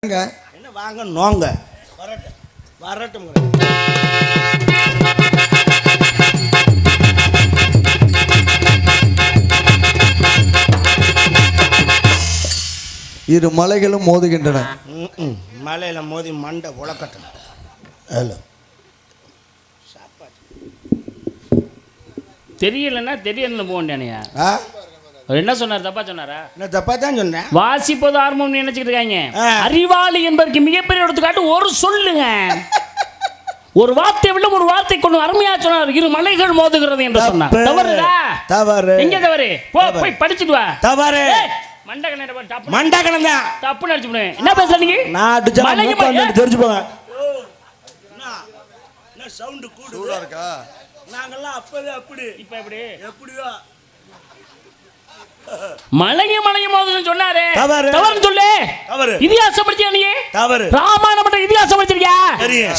என்ன வாங்க நோங்க வரட்டும் வரட்டும். இரு மலைகளும் மோதுகின்றன. மலையில மோதி மண்டை உலக்கட்டும். ஹலோ தெரியலன்னா தெரியல போகண்டியா? என்ன சொன்னார்? தப்பா சொன்னாரா? நான் தப்பா தான் சொன்னேன். வாசிப்பது ஆர்வம் நினைச்சுக்கிட்டு இருக்காங்க. அறிவாளி என்பதற்கு மிகப்பெரிய எடுத்துக்காட்டு ஒரு சொல்லுங்க. ஒரு வார்த்தை விட ஒரு வார்த்தை கொண்டு அருமையா சொன்னார். இரு மலைகள் மோதுகிறது என்று சொன்னார். தவறுதா? தவறு. எங்க தவறு? போ போய் படிச்சிட்டு வா. தவறு. மண்டகணம் தான் தப்பு நடிச்சு போனேன். என்ன பேசுறீங்க? நான் அடிச்சா வந்து தெரிஞ்சு போங்க. என்ன சவுண்ட் கூடுதா இருக்கா? நாங்கெல்லாம் அப்பவே அப்படி இப்ப எப்படி எப்படியோ மலையும் மோதுன்னு சொன்னாரே. தவறு சொல்லு. தவறு. இதிகாசம் படிச்சியா நீ? தவறு. ராமாயணம் பட்ட இதிகாசம் படிச்சிருக்கியா?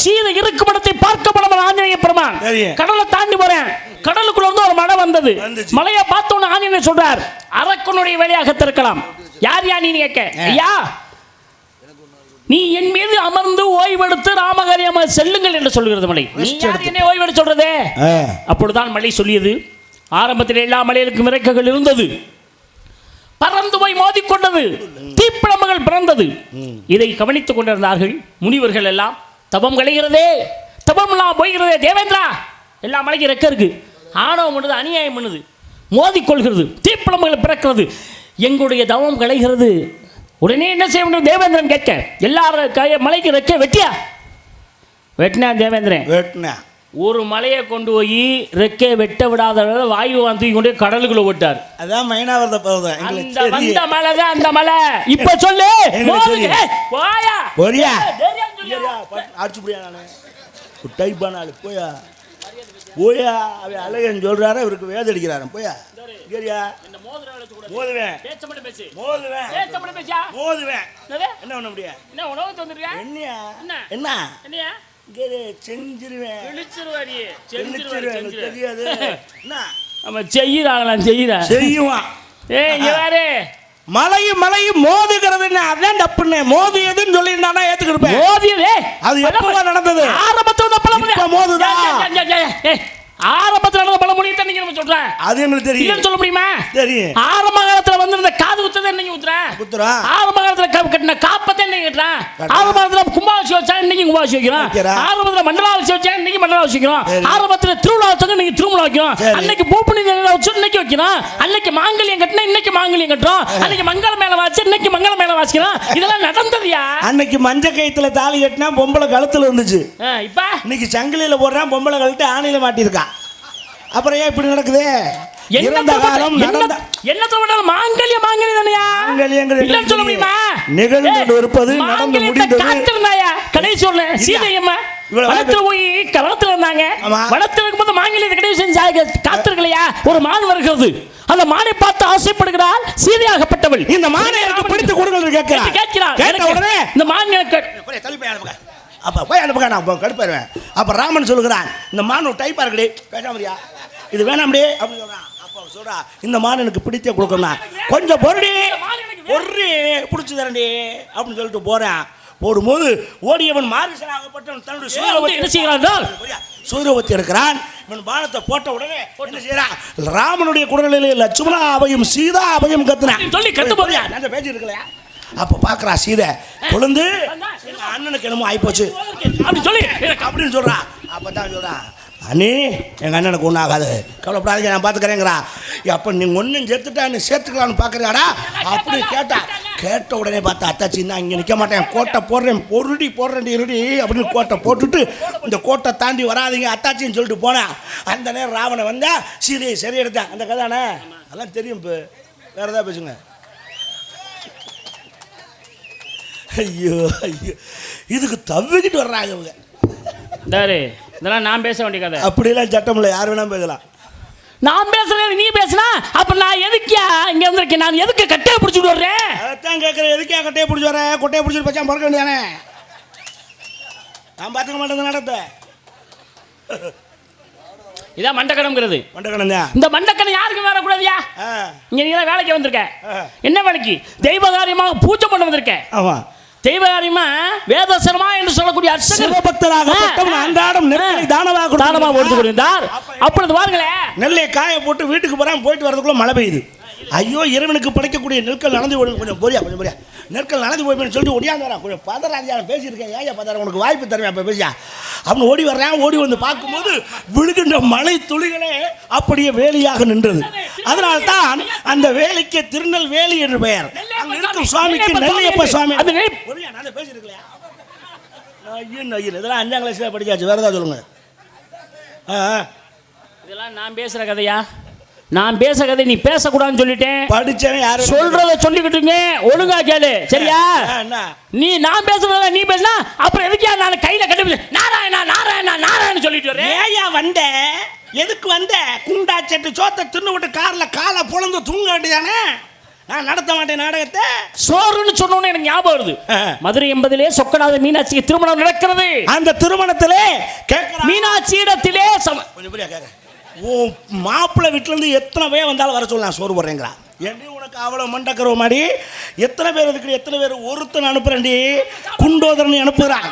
சீதை இருக்கும் இடத்தை பார்க்க போன ஆஞ்சநேய பெருமான் கடலை தாண்டி போறேன். கடலுக்குள்ள இருந்து ஒரு மழை வந்தது. மலையை பார்த்தோன்னு ஆஞ்சநேயர் சொல்றார், அரக்கனுடைய வேலையாக இருக்கலாம். யார் யா நீ கேட்க? ஐயா, நீ என் மீது அமர்ந்து ஓய்வெடுத்து ராமகாரியமாக செல்லுங்கள் என்று சொல்கிறது மலை. என்ன ஓய்வெடு சொல்றது? அப்பொழுதுதான் மலை சொல்லியது. ஆரம்பத்தில் எல்லா மலைகளுக்கும் இறக்கைகள் இருந்தது. பறந்து போய் மோதிக்கொண்டது. தீப்பிழம்புகள் பிறந்தது. இதை கவனித்துக் கொண்டிருந்தார்கள் முனிவர்கள் எல்லாம். தபம் கலைகிறதே, தபம்லாம் போய்கிறதே. தேவேந்திரா, எல்லா மலைக்கு இறக்க இருக்கு. ஆணவம் பண்ணுது, அநியாயம் பண்ணுது, மோதிக்கொள்கிறது, தீப்பிழம்புகள் பிறக்கிறது. எங்களுடைய தவம் கலைகிறது. உடனே என்ன செய்ய வேண்டும்? தேவேந்திரன் கேட்க எல்லாரும் மலைக்கு இறக்க வெட்டியா? வெட்டினா தேவேந்திரன் வெட்டினா ஒரு மலையை கொண்டு போய் ரெக்கை வெட்ட விடாத வாயு வந்து கொண்டு கடலுக்குள்ள விட்டார். அதான் மைனாவரத பர்வதம். அந்த வந்த மலை தான் அந்த மலை. இப்ப சொல்லு. போயா போறியா? அடிச்சு புடியா? நானு டைப்பானாலு போயா போயா? அவன் அழகன் சொல்றாரு, இவருக்கு வேத அடிக்கிறாரு. போயா கேரியா? மோதுவேன். மோதுவேன். மோதுவேன். என்ன பண்ண முடியும்? என்ன உணவு தந்துருக்கா? என்னையா? என்ன என்னையா? செஞ்சிருவேன். தெரியாது. செய்யுவான். மலையும் மோதுகிறது. அதான் தப்புன்னு மோதியதுன்னு சொல்லியிருந்தா ஏத்துக்கிருப்பேன். மோதியதே அது எப்ப நடந்தது? ஆரம்பத்துல மோதுதான். ஆரம்பத்தில் நடந்த பல மொழியை தான் நீங்க சொல்றேன். அது எங்களுக்கு தெரியும். சொல்ல முடியுமா? தெரியும். ஆரம்ப காலத்துல வந்து இந்த காது ஊத்ததை என்னைக்கு ஊத்துறேன். ஆரம்ப காலத்துல கட்டின காப்பத்தை என்னைக்கு கட்டுறேன். ஆரம்ப காலத்துல கும்பாபிஷேகம் வச்சா இன்னைக்கு கும்பாபிஷேகம் வைக்கிறோம். ஆரம்பத்துல மண்டலாபிஷேகம் வச்சா இன்னைக்கு மண்டலாபிஷேகம் வைக்கிறோம். ஆரம்பத்துல திருவிழா வச்சா இன்னைக்கு திருவிழா வைக்கிறோம். அன்னைக்கு பூப்பணி வச்சு இன்னைக்கு வைக்கிறோம். அன்னைக்கு மாங்கல்யம் கட்டினா இன்னைக்கு மாங்கல்யம் கட்டுறோம். அன்னைக்கு மங்கள மேல வாச்சு இன்னைக்கு மங்கள மேல வாசிக்கிறோம். இதெல்லாம் நடந்ததுயா. அன்னைக்கு மஞ்ச கயித்துல தாலி கட்டினா பொம்பளை கழுத்துல இருந்துச்சு. இப்ப இன்னைக்கு சங்கிலியில போடுறான், பொம்பளை கழுத்து ஆணையில மாட்டிருக்கான். அப்புறம் ஏன் இப்படி நடக்குது? இறந்த காலம் நடந்த என்னத்தோட மாங்கல்யம் தானயா? மாங்கல்யங்கள் சொல்ல முடியுமா? நிகழ்ந்து இருப்பது நடந்து முடிந்தது. காத்துறாயா கடைசி சொல்ல சீதையம்மா வனத்துல போய் களத்துல இருந்தாங்க. வனத்துல இருக்கும்போது மாங்கல்யத்தை கடைசி செஞ்சாங்க. காத்துக்கலையா? ஒரு மான் வருகிறது. அந்த மானை பார்த்து ஆசைப்படுகிறாள் சீதையாகப்பட்டவள். இந்த மானை எனக்கு பிடித்து கொடுங்கள் கேட்கிறாள். கேட்ட உடனே இந்த மான் எனக்கு அப்ப போய் அனுப்புங்க, நான் கடுப்பாருவேன். அப்ப ராமன் சொல்லுகிறான், இந்த மான் டைப்பா இருக்குடி, பேசாமரியா இது வேணாம்டி அப்படின்னு சொல்றான். அப்ப சொல்றா, இந்த மான் எனக்கு பிடித்தே கொடுக்கணும், கொஞ்சம் பொருடி பிடிச்சி தரண்டி அப்படின்னு சொல்லிட்டு போறேன். போடும்போது ஓடியவன் மாரிசனாகப்பட்டவன் தன்னுடைய சூரியவத்தி எடுக்கிறான். இவன் பானத்தை போட்ட உடனே என்ன செய்யறான்? ராமனுடைய குரலிலே லட்சுமணா அபயம் சீதா அபயம் கத்துனான் சொல்லி கத்து போறியா? நான் பேசி இருக்கலையா? அப்ப பாக்குறா சீதை கொழுந்து அண்ணனுக்கு என்னமோ ஆயிப்போச்சு அப்படி சொல்லி அப்படின்னு சொல்றா. அப்பதான் சொல்றான், அண்ணே எங்க அண்ணனுக்கு ஒன்றும் ஆகாது, கவலைப்படாதீங்க, நான் பார்த்துக்கிறேங்கிறா. அப்போ நீ ஒன்றும் சேர்த்துட்டா நீ சேர்த்துக்கலான்னு பார்க்குறியாடா அப்படி கேட்ட உடனே பார்த்தா அத்தாச்சி நான் இங்கே நிற்க மாட்டேன், கோட்டை போடுறேன் போடுறேன் இருடி அப்படின்னு கோட்டை போட்டுட்டு இந்த கோட்டை தாண்டி வராதிங்க அத்தாச்சின்னு சொல்லிட்டு போனேன். அந்த நேரம் ராவணன் வந்தா சீதையை சரி எடுத்தேன். அந்த கதானே அதெல்லாம் தெரியும். இப்போ வேற ஏதாவது பேசுங்க. ஐயோ இதுக்கு தவிக்கிட்டு வர்றாங்க இவங்க. இதெல்லாம் நான் பேச வேண்டிய கதை. அப்படிலாம் சட்டம் இல்லை, யார் வேணாலும் பேசலாம். நான் பேசுறேன், நீ பேசுனா அப்ப நான் எதுக்கியா இங்க வந்திருக்கேன்? நான் எதுக்கு கட்டையை பிடிச்சிட்டு வர்றேன்? அதான் கேட்கறேன், எதுக்கியா கட்டையை பிடிச்சி வரேன்? கொட்டையை பிடிச்சிட்டு பச்சா பிறக்க வேண்டியானே. நான் பார்த்துக்க மாட்டேன் நடத்த. இதான் மண்டக்கணம்ங்கிறது. மண்டக்கணம் தான். இந்த மண்டக்கணம் யாருக்கும் வரக்கூடாதியா? இங்க நீங்க வேலைக்கு வந்திருக்க. என்ன வேலைக்கு? தெய்வ காரியமாக பூஜை பண்ண வந்திருக்க. ஆமா. தெய்வகாரியமா வேதசரமா என்று சொல்லக்கூடிய சிவபக்தராக அன்றாடம் நெல்லை தானமாக கொடுத்து கொண்டிருந்தார். அப்பொழுது பாருங்களேன், நெல்லை காய போட்டு வீட்டுக்கு போயிட்டு வரதுக்குள்ள மழை பெய்யுது. ஐயோ, இறைவனுக்கு படைக்கக்கூடிய நெற்கள் நடந்து கொஞ்சம் போறியா நெற்கள் நடந்து போய்னு சொல்லிட்டு ஒடியாந்து வரா. கொஞ்சம் பதறாதியான பேசியிருக்கேன், ஏன் பதற, உனக்கு வாய்ப்பு தருவேன் அப்போ பேசியா அப்படின்னு ஓடி வர்றேன். ஓடி வந்து பார்க்கும்போது விழுகின்ற மழை துளிகளே அப்படியே வேலியாக நின்றது. அதனால்தான் அந்த வேலிக்கு திருநெல்வேலி என்று பெயர். அங்க இருக்கும் சுவாமிக்கு நெல்லையப்ப சுவாமி. பேசியிருக்கலையா? இதெல்லாம் 5ஆம் கிளாஸ்ல படிச்சாச்சு, வேற ஏதாவது சொல்லுங்க. இதெல்லாம் நான் பேசுற கதையா? நான் பேச கதை நீ பேசக்கூடாதுன்னு சொல்லிட்டேன். படிச்சவன் யாரும் சொல்றத சொல்லிக்கிட்டுங்க, ஒழுங்கா கேளு சரியா? நான் பேசுறத நீ பேசினா அப்புறம் எதுக்கியா நான் கையில கட்டி நாராயணா நாராயணா நாராயணன் சொல்லிட்டு வரேன். ஏயா வந்த, எதுக்கு வந்த? குண்டா செட்டு சோத்தை தின்னு விட்டு கார்ல காலை பொழந்து தூங்க வேண்டியதானே? நான் நடத்த மாட்டேன் நாடகத்தை. சோறுன்னு சொன்னோன்னு எனக்கு ஞாபகம் வருது. மதுரை 80 சொக்கநாத மீனாட்சிக்கு திருமணம் நடக்கிறது. அந்த திருமணத்திலே மீனாட்சி இடத்திலே மாப்பிள்ளை வீட்டுல இருந்து எத்தனை பேர் வந்தாலும் வர சொல்லலாம், சோறு போடுறேங்களா? ஏன்டி உனக்கு அவ்வளவு மண்டக்கரவு மாடி எத்தனை பேர் இருக்கு? எத்தனை பேர்? ஒருத்தன் அனுப்புறேன்டி, குண்டோதரனை அனுப்புகிறான்.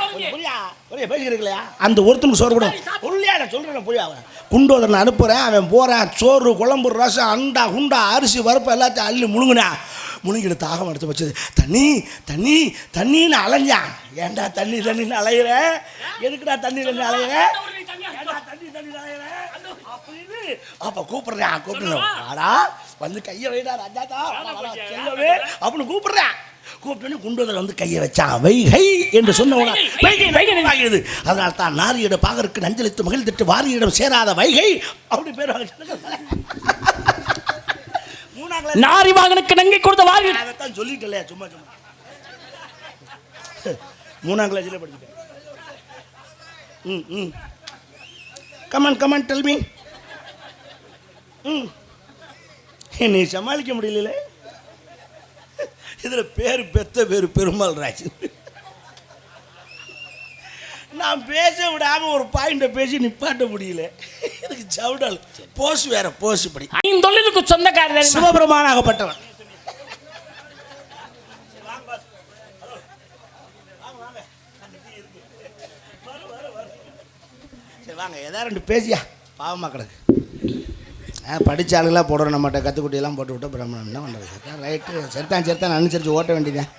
பேசிக்கிறீங்களா? அந்த ஒருத்தனுக்கு சோறு கூட சொல்றேன். புரியா? குண்டோதரனை அனுப்புறேன், அவன் போறான். சோறு, குழம்பு, ரசம், அண்டா குண்டா அரிசி பருப்பு எல்லாத்தையும் அள்ளி முழுங்கினான். முழுங்கிட்டு தாகம் எடுத்து வச்சது. தண்ணி தண்ணி தண்ணின்னு அலைஞ்சான். ஏன்டா தண்ணி தண்ணின்னு அலையிற? எதுக்குடா தண்ணி தண்ணி அலையிற? அப்ப கூப்பிடுறேன் வந்து கையை வைடா ராஜாதா அப்படின்னு கூப்பிடுறேன். கூப்பிட்டு குண்டோதரன் வந்து கையை வச்சான். வைகை என்று சொன்ன அதனால தான் நாரியிட பாகருக்கு நஞ்சலித்து மகிழ்ந்துட்டு வாரியிடம் சேராத வைகை அப்படி பேர் நாரி வாகனுக்கு நங்கை கொடுத்த வாரி அதைத்தான் சொல்லிட்டல. சும்மா சும்மா 3ஆம் கிளாஸ்ல படிச்சுட்டேன். Come on tell me. நீ சமாளிக்க முடியல. இதுல பேரு பெத்த பேரு பெருமாள் ராஜ். நான் பேச விடாம ஒரு பாயிண்ட பேசி நிப்பாட்ட முடியல. இதுக்கு சவுடால் போஸ் வேற போஸ் படி. தொழிலுக்கு சொந்தக்காரர் சிவபெருமானாகப்பட்டவன். சரி வாங்க, ஏதாவது 2 பேசியா பாவமா கிடக்கு. படித்த ஆளுகளாக போடுறோம், நம்மகிட்ட கற்றுக்குட்டியெல்லாம் போட்டு விட்டு பிரம்மணம் என்ன பண்ணுறது? ரைட்டு, சரித்தான் அனுசரித்து ஓட்ட வேண்டியதான்.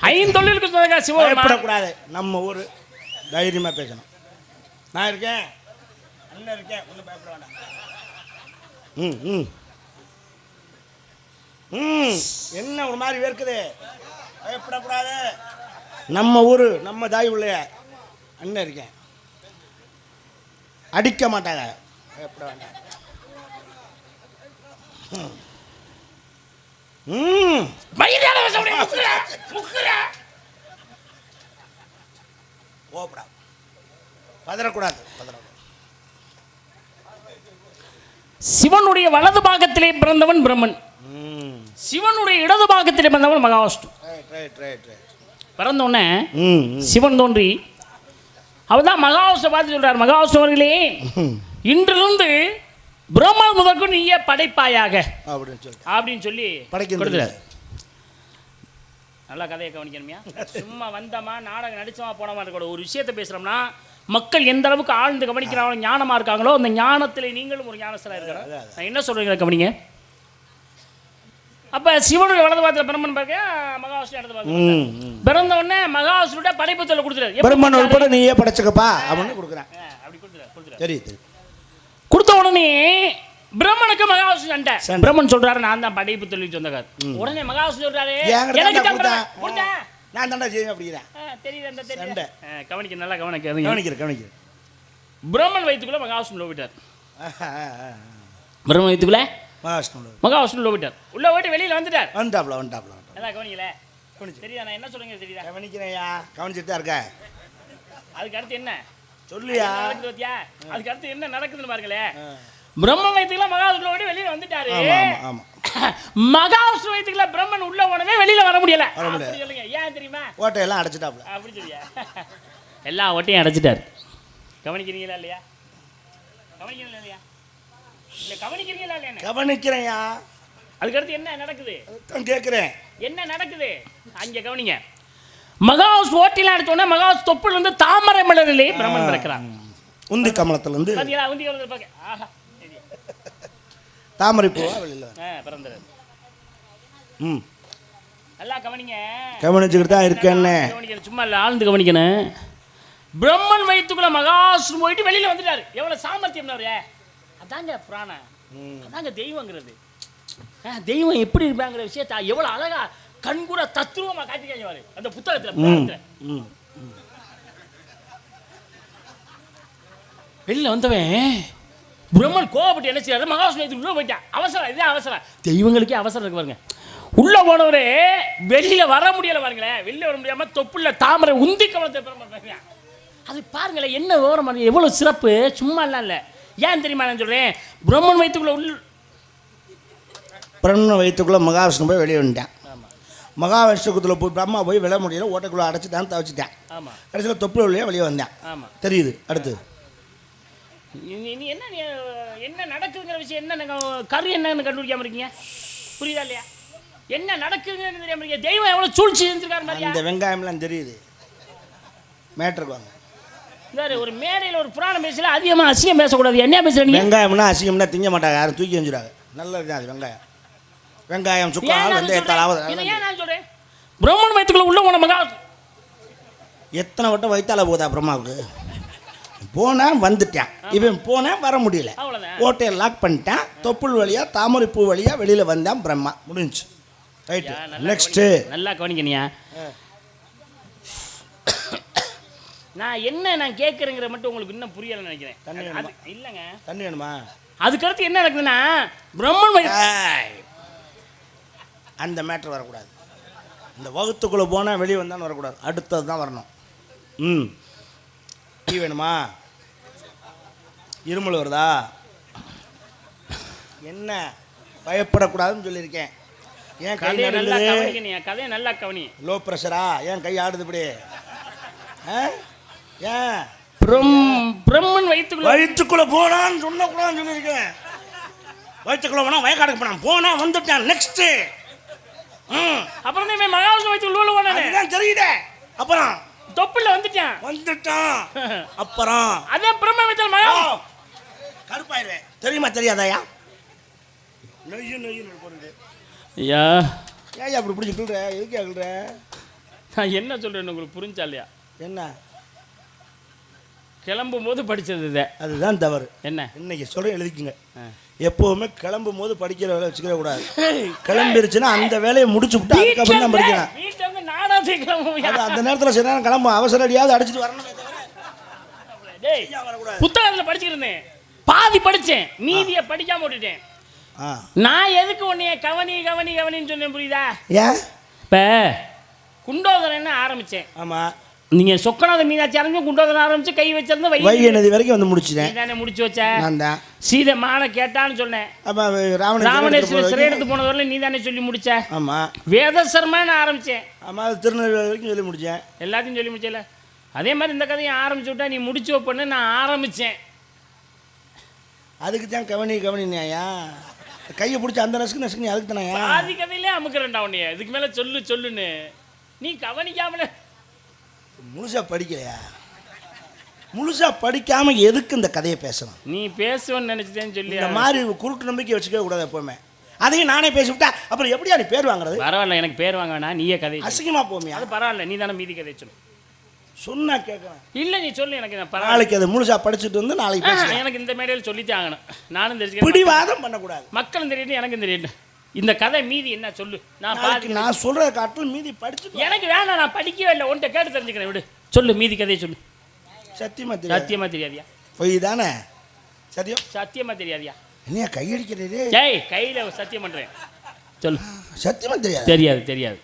5 தொழிலுக்கு சிவப்படக்கூடாது. நம்ம ஊர் தைரியமாக பேசணும். நான் இருக்கேன், அண்ணன் இருக்கேன், ஒன்றும் பயப்பட வேண்டாம். என்ன ஒரு மாதிரி வேர்க்குது? பயப்படக்கூடாது. நம்ம ஊர், நம்ம தாய் உள்ளே அண்ணன் இருக்கேன், அடிக்க மாட்டாங்க, பயப்பட வேண்டாம். பதறக்கூடாது. சிவனுடைய வலது பாகத்திலே பிறந்தவன் பிரம்மன், சிவனுடைய இடது பாகத்திலே பிறந்தவன் மகாவிஷ்ணு. பிறந்தோடனே சிவன் தோன்றி அவர் தான் மகாவிஷ்ணு பார்த்து சொல்றார், மகாவிஷ்ணு அவர்களே, இன்றிலிருந்து பிரம்மன் முதற்கு நீயே படைப்பாயாக அப்படின்னு சொல்லி கொடுத்துறாரு. நல்லா கதையை கவனிக்கணுமியா? சும்மா வந்தமா நாடகம் நடிச்சமா போனமா இருக்க ஒரு விஷயத்தை பேசுறோம்னா மக்கள் எந்த அளவுக்கு ஆழ்ந்து கவனிக்கிறாங்களோ, ஞானமா இருக்காங்களோ, அந்த ஞானத்தில் நீங்களும் ஒரு ஞானஸ்தரா இருக்கிறார். நான் என்ன சொல்றீங்க கவனிங்க. அப்ப சிவனுடைய வலது பாகத்தில் பிரம்மன் பார்க்க, மகாவிஷ்ணு இடது பாகத்தில் பிறந்த உடனே மகாவிஷ்ணுடைய படைப்பு தொல்லை கொடுத்துறாரு. பிரம்மன் உட்பட நீயே படைச்சுக்கப்பா அப்படின்னு கொடுக்குறேன். அப்படி கொடுத்துறாரு. சரி, கொடுத்த உடனே பிரம்மனுக்கு மகாவிஷ்ணு சண்டை. பிரம்மன் சொல்றாரு, நான் தான் படைப்பு தொழில் சொந்தக்கார். உடனே மகாவிஷ்ணு சொல்றாரு, எனக்கு தான் நான் தாண்டா செய்வேன் அப்படிங்கிறேன். தெரியுது, கவனிக்க, நல்லா கவனிக்கிறேன். பிரம்மன் வயிற்றுக்குள்ள மகாவிஷ்ணு லோவிட்டார். பிரம்மன் வயிற்றுக்குள்ள மகாவிஷ்ணு லோவிட்டார். உள்ள போயிட்டு வெளியில வந்துட்டார். வந்தாப்ல நல்லா கவனிக்கல. தெரியுதா நான் என்ன சொல்றீங்க? தெரியுதா? கவனிக்கிறேன்யா, கவனிச்சுட்டு தான் இருக்க. அதுக்கு அடுத்து என்ன சொல்லியா? அதுக்கு அடுத்து என்ன நடக்குதுன்னு பாருங்களேன். பிரம்ம வயிற்றுக்குள்ள மகாவிஷ்ணு ஓடி வெளியில வந்துட்டாரு. மகாவிஷ்ணு வயிற்றுக்குள்ள பிரம்மன் உள்ள உடனே வெளியில வர முடியல. சொல்லுங்க ஏன் தெரியுமா? ஓட்டையெல்லாம் அடைச்சிட்டாப்ல. அப்படி சொல்லியா? எல்லா ஓட்டையும் அடைச்சிட்டாரு. கவனிக்கிறீங்களா இல்லையா? கவனிக்கிறீங்களா இல்லையா? இல்ல கவனிக்கிறீங்களா இல்லையா? கவனிக்கிறேன்யா. அதுக்கடுத்து என்ன நடக்குது கேட்கிறேன், என்ன நடக்குது அங்க கவனிங்க. மகாஸ் ஓட்டில எடுத்தோன்னே மகாஸ் தொப்புள் வந்து தாமரை மலரிலே பிரம்மன் பிறக்கிறான். உந்தி கமலத்துல இருந்து பாத்தீங்களா? உந்தி கமலத்துல பாக்க ஆஹா தாமரை பூவா வெளியில பிறந்தது. ம், நல்லா கவனிங்க, கவனிச்சுக்கிட்டு தான் இருக்கேன்னு. கவனிக்கணும், சும்மா இல்லை, ஆழ்ந்து கவனிக்கணும். பிரம்மன் வயிற்றுக்குள்ள மகாசு போயிட்டு வெளியில வந்துட்டாரு. எவ்வளவு சாமர்த்தியம் அவரு! அதாங்க புராணம், அதாங்க தெய்வங்கிறது. தெய்வம் எப்படி இருப்பாங்கிற விஷயத்த எவ்வளவு அழகா கண்கூட தத்துவமா காட்டிக்காங்க பாரு அந்த புத்தகத்துல. வெளியில வந்தவன் பிரம்மன் கோபப்பட்டு என்ன செய்யறாரு, மகாவிஷ்ணு வயிற்றுக்குள்ள போயிட்டான். அவசரம், இதே அவசரம், தெய்வங்களுக்கே அவசரம் இருக்கு பாருங்க. உள்ள போனவரே வெளியில வர முடியல பாருங்களேன். வெளியில வர முடியாம தொப்புள்ள தாமரை உந்தி கவனத்தை அது பாருங்களேன், என்ன விவரம், எவ்வளவு சிறப்பு, சும்மா எல்லாம் இல்ல. ஏன் தெரியுமா நான் சொல்றேன், பிரம்மன் வயிற்றுக்குள்ள பிரம்மன் வயிற்றுக்குள்ள மகாவிஷ்ணு போய் வெளியே வந்துட்டான். மகாவிஷ்ணுக்குள்ள போய் பிரம்மா போய் விழ முடியல, ஓட்டைக்குள்ள அடைச்சிட்டான், தவச்சிட்டான். கடைசியில் தொப்புள் வழியாக வெளியே வந்தான். தெரியுது. அடுத்து என்ன என்ன நடக்குதுங்கிற விஷயம் என்ன கரு என்னன்னு கண்டுபிடிக்காம இருக்கீங்க? புரியுதா இல்லையா? என்ன நடக்குதுன்னு தெரியாம இருக்கீங்க. தெய்வம் எவ்வளவு சூழ்ச்சி செஞ்சிருக்காரு மாதிரி. இந்த வெங்காயம்லாம் தெரியுது. மேட்ருக்கு வாங்க. ஒரு மேடையில் ஒரு புராணம் பேசல, அதிகமாக அசிங்கம் பேசக்கூடாது. என்ன பேசுறீங்க? வெங்காயம்னா அசிங்கம்னா திங்க மாட்டாங்க, யாரும் தூக்கி வச்சுருவாங்க. நல்லது தான் அது. வெங்காயம் வெங்காயம் சுக்கால் வெந்தயத்தாலாவது. ஏன் நான் சொல்றேன், பிரம்மன் வயிற்றுக்குள்ள உள்ள போன மகா எத்தனை வட்டம் வயிற்றால போதா பிரம்மாவுக்கு? போனேன் வந்துட்டேன், இவன் போனேன் வர முடியல, ஓட்டையை லாக் பண்ணிட்டான். தொப்புள் வழியா தாமரை பூ வழியா வெளியில வந்தான் பிரம்மா. முடிஞ்சு. Right, next. நல்லா கவனிக்கணியா, நான் கேட்குறேங்கிற மட்டும் உங்களுக்கு இன்னும் புரியலைன்னு நினைக்கிறேன். இல்லைங்க, தண்ணி வேணுமா? அதுக்கடுத்து என்ன நடக்குதுன்னா, பிரம்மன் அந்த மேட்ரு வரக்கூடாது. இந்த வகுத்துக்குள்ளே போனால் வெளியே வந்தான்னு வரக்கூடாது, அடுத்தது தான் வரணும். டீ வேணுமா? இருமல் வருதா? என்ன பயப்படக்கூடாதுன்னு சொல்லியிருக்கேன். ஏன் கை நடுங்குது? கதையை நல்லா கவனி. லோ ப்ரெஷரா? ஏன் கை ஆடுது இப்படி? ஏன் பிரம்மன் வயிற்றுக்குள்ள போனான்னு சொல்லக்கூடாதுன்னு சொல்லியிருக்கேன். வயிற்றுக்குள்ள போனா வயக்காடுக்கு போனான், போனா வந்துட்டான். நெக்ஸ்ட். அப்புறம் மகாவிஷ்ணு வயிற்றுக்குள்ள போனான் தெரியுதே. அப்புறம் தொப்புல வந்துட்டான். அப்புறம் அதே பிரம்ம வயிற்றுல மகா கருப்பாயிருவேன். தெரியுமா தெரியாதாயா? நொய்யு நொய்யுன்னு போறது. ஐயா ஏன் அப்படி பிடிச்சி கிள்ற? எதுக்கு கிள்ற? நான் என்ன சொல்றேன்னு உங்களுக்கு புரிஞ்சா இல்லையா? என்ன கிளம்பும் போது படிச்சது இதை, அதுதான் தவறு. என்ன இன்னைக்கு சொல்ற எழுதிக்குங்க. எப்பவுமே கிளம்பும் போது படிக்கிற வேலை வச்சுக்க கூடாது. கிளம்பிருச்சுன்னா அந்த வேலையை முடிச்சு விட்டு அதுக்கப்புறம் தான் படிக்கலாம். அந்த நேரத்தில் சரி கிளம்பு, அவசர அடியாவது அடிச்சுட்டு வரணும். புத்தகத்தில் படிச்சுருந்தேன், பாதி படிச்சேன், மீதியை படிக்காம விட்டுட்டேன். நான் எதுக்கு உன்னைய கவனி கவனி கவனின்னு சொன்னேன், புரியுதா? ஏன் இப்போ குண்டோதரன்னு ஆரம்பிச்சேன். ஆமா, நீங்க சொக்கநாத மீனாட்சி ஆரம்பிச்சு குண்டோதரன் ஆரம்பிச்சு கை வச்சிருந்த வைகை நதி வரைக்கும் வந்து முடிச்சிட்டேன். தானே முடிச்சு வச்சேன். சீதை மான கேட்டான்னு சொன்னேன். ராவணேஸ்வரர் சிறை எடுத்து போன வரல நீ தானே சொல்லி முடிச்ச. ஆமா, வேத சர்மான்னு ஆரம்பிச்சேன். ஆமா, திருநெல்வேலி வரைக்கும் சொல்லி முடிச்சேன். எல்லாத்தையும் சொல்லி முடிச்சல. அதே மாதிரி இந்த கதையை ஆரம்பிச்சு விட்டா நீ முடிச்சு வைப்பன்னு நான் ஆரம்பிச்சேன். அதுக்கு தான் கவனி கவனியா கையை பிடிச்ச அந்த நசுக்கு நசுக்கு நீ அதுக்கு தானே பாதி கதையிலே அமுக்கிறேன்டா உன்னைய. இதுக்கு மேல சொல்லுன்னு நீ கவனிக்காமல முழுசா படிக்கலையா? முழுசா படிக்காம எதுக்கு இந்த கதையை பேசணும்? நீ பேசுவேன்னு நினைச்சதேன்னு சொல்லி இந்த மாதிரி குருட்டு நம்பிக்கை வச்சுக்க கூடாது எப்பவுமே. அதையும் நானே பேசிவிட்டா அப்புறம் எப்படியா நீ பேர் வாங்குறது? பரவாயில்ல, எனக்கு பேர் வாங்க வேணா, நீயே கதை அசிங்கமா போமியா? அது பரவாயில்ல, நீ தானே மீதி கதை சொல்லு. சொன்னா கேட்கறேன். இல்ல நீ சொல்லு, எனக்கு நாளைக்கு அதை முழுசா படிச்சுட்டு வந்து நாளைக்கு பேசலாம். எனக்கு இந்த மேடையில் சொல்லித்தே ஆகணும். நானும் தெரிஞ்சுக்கிறேன். பிடிவாதம் பண்ணக்கூடாது. மக்களும் தெரியட்டும், எனக்கும் தெரியட்டும். இந்த கதை மீதி என்ன சொல்லு. நான் சொல்ற காட்டிலும் மீதி படிச்சு எனக்கு வேணாம், நான் படிக்கவே இல்லை, உன்கிட்ட கேட்டு தெரிஞ்சுக்கிறேன். விடு, சொல்லு மீதி கதையை சொல்லு. சத்தியமா தெரியாது. சத்தியமா தெரியாதியா? பொய் தானே? சத்தியம் சத்தியமா தெரியாதியா? என்ன கையடிக்கிறதே? ஏய், கையில சத்தியம் பண்றேன், சொல்லு. சத்தியமா தெரியாது. தெரியாது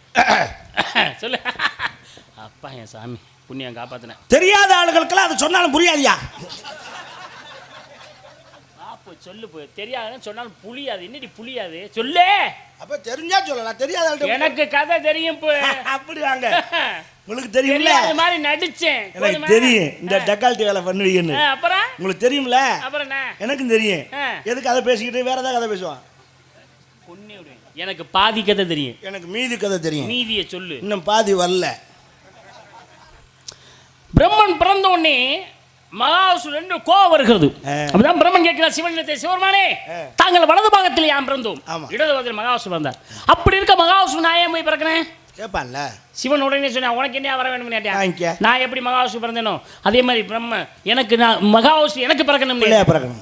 சொல்லு. அப்பா என் சாமி புண்ணியம் காப்பாத்தினேன். தெரியாத ஆளுகளுக்கெல்லாம் அது சொன்னாலும் புரியாதியா? சொல்லு, போய் தெரியாதுன்னு சொன்னாலும் புளியாது. என்னடி புளியாது? சொல்லு. அப்ப தெரிஞ்சா சொல்லலாம், தெரியாத எனக்கு கதை தெரியும். அப்படி வாங்க, உங்களுக்கு தெரியும்ல. அது மாதிரி நடிச்சேன், எனக்கு தெரியும் இந்த டக்கால்ட்டி வேலை பண்ணுவீங்கன்னு. அப்புறம் உங்களுக்கு தெரியும்ல. அப்புறம் எனக்கும் தெரியும். எதுக்கு கதை பேசிக்கிட்டு வேற ஏதாவது கதை பேசுவான்? எனக்கு பாதி கதை தெரியும். எனக்கு மீதி கதை தெரியும். மீதியை சொல்லு. இன்னும் பாதி வரல. பிரம்மன் பிறந்த உடனே மகாசுரன் கோவம் வருகிறது. அப்பதான் பிரம்மன் கேட்கிறார் சிவனிடத்தை, சிவருமானே தாங்கள் வலது பாகத்தில் ஏன் பிறந்தோம்? இடது பாகத்தில் மகாசுரன் வந்தார். அப்படி இருக்க மகாசுரன் நான் ஏன் போய் பிறக்கிறேன் கேட்பான்ல. சிவன் உடனே சொன்னா உனக்கு என்ன வர வேண்டும் கேட்டேன். நான் எப்படி மகாசு பிறந்தேனோ அதே மாதிரி பிரம்ம எனக்கு நான் மகாசு எனக்கு பிறக்கணும்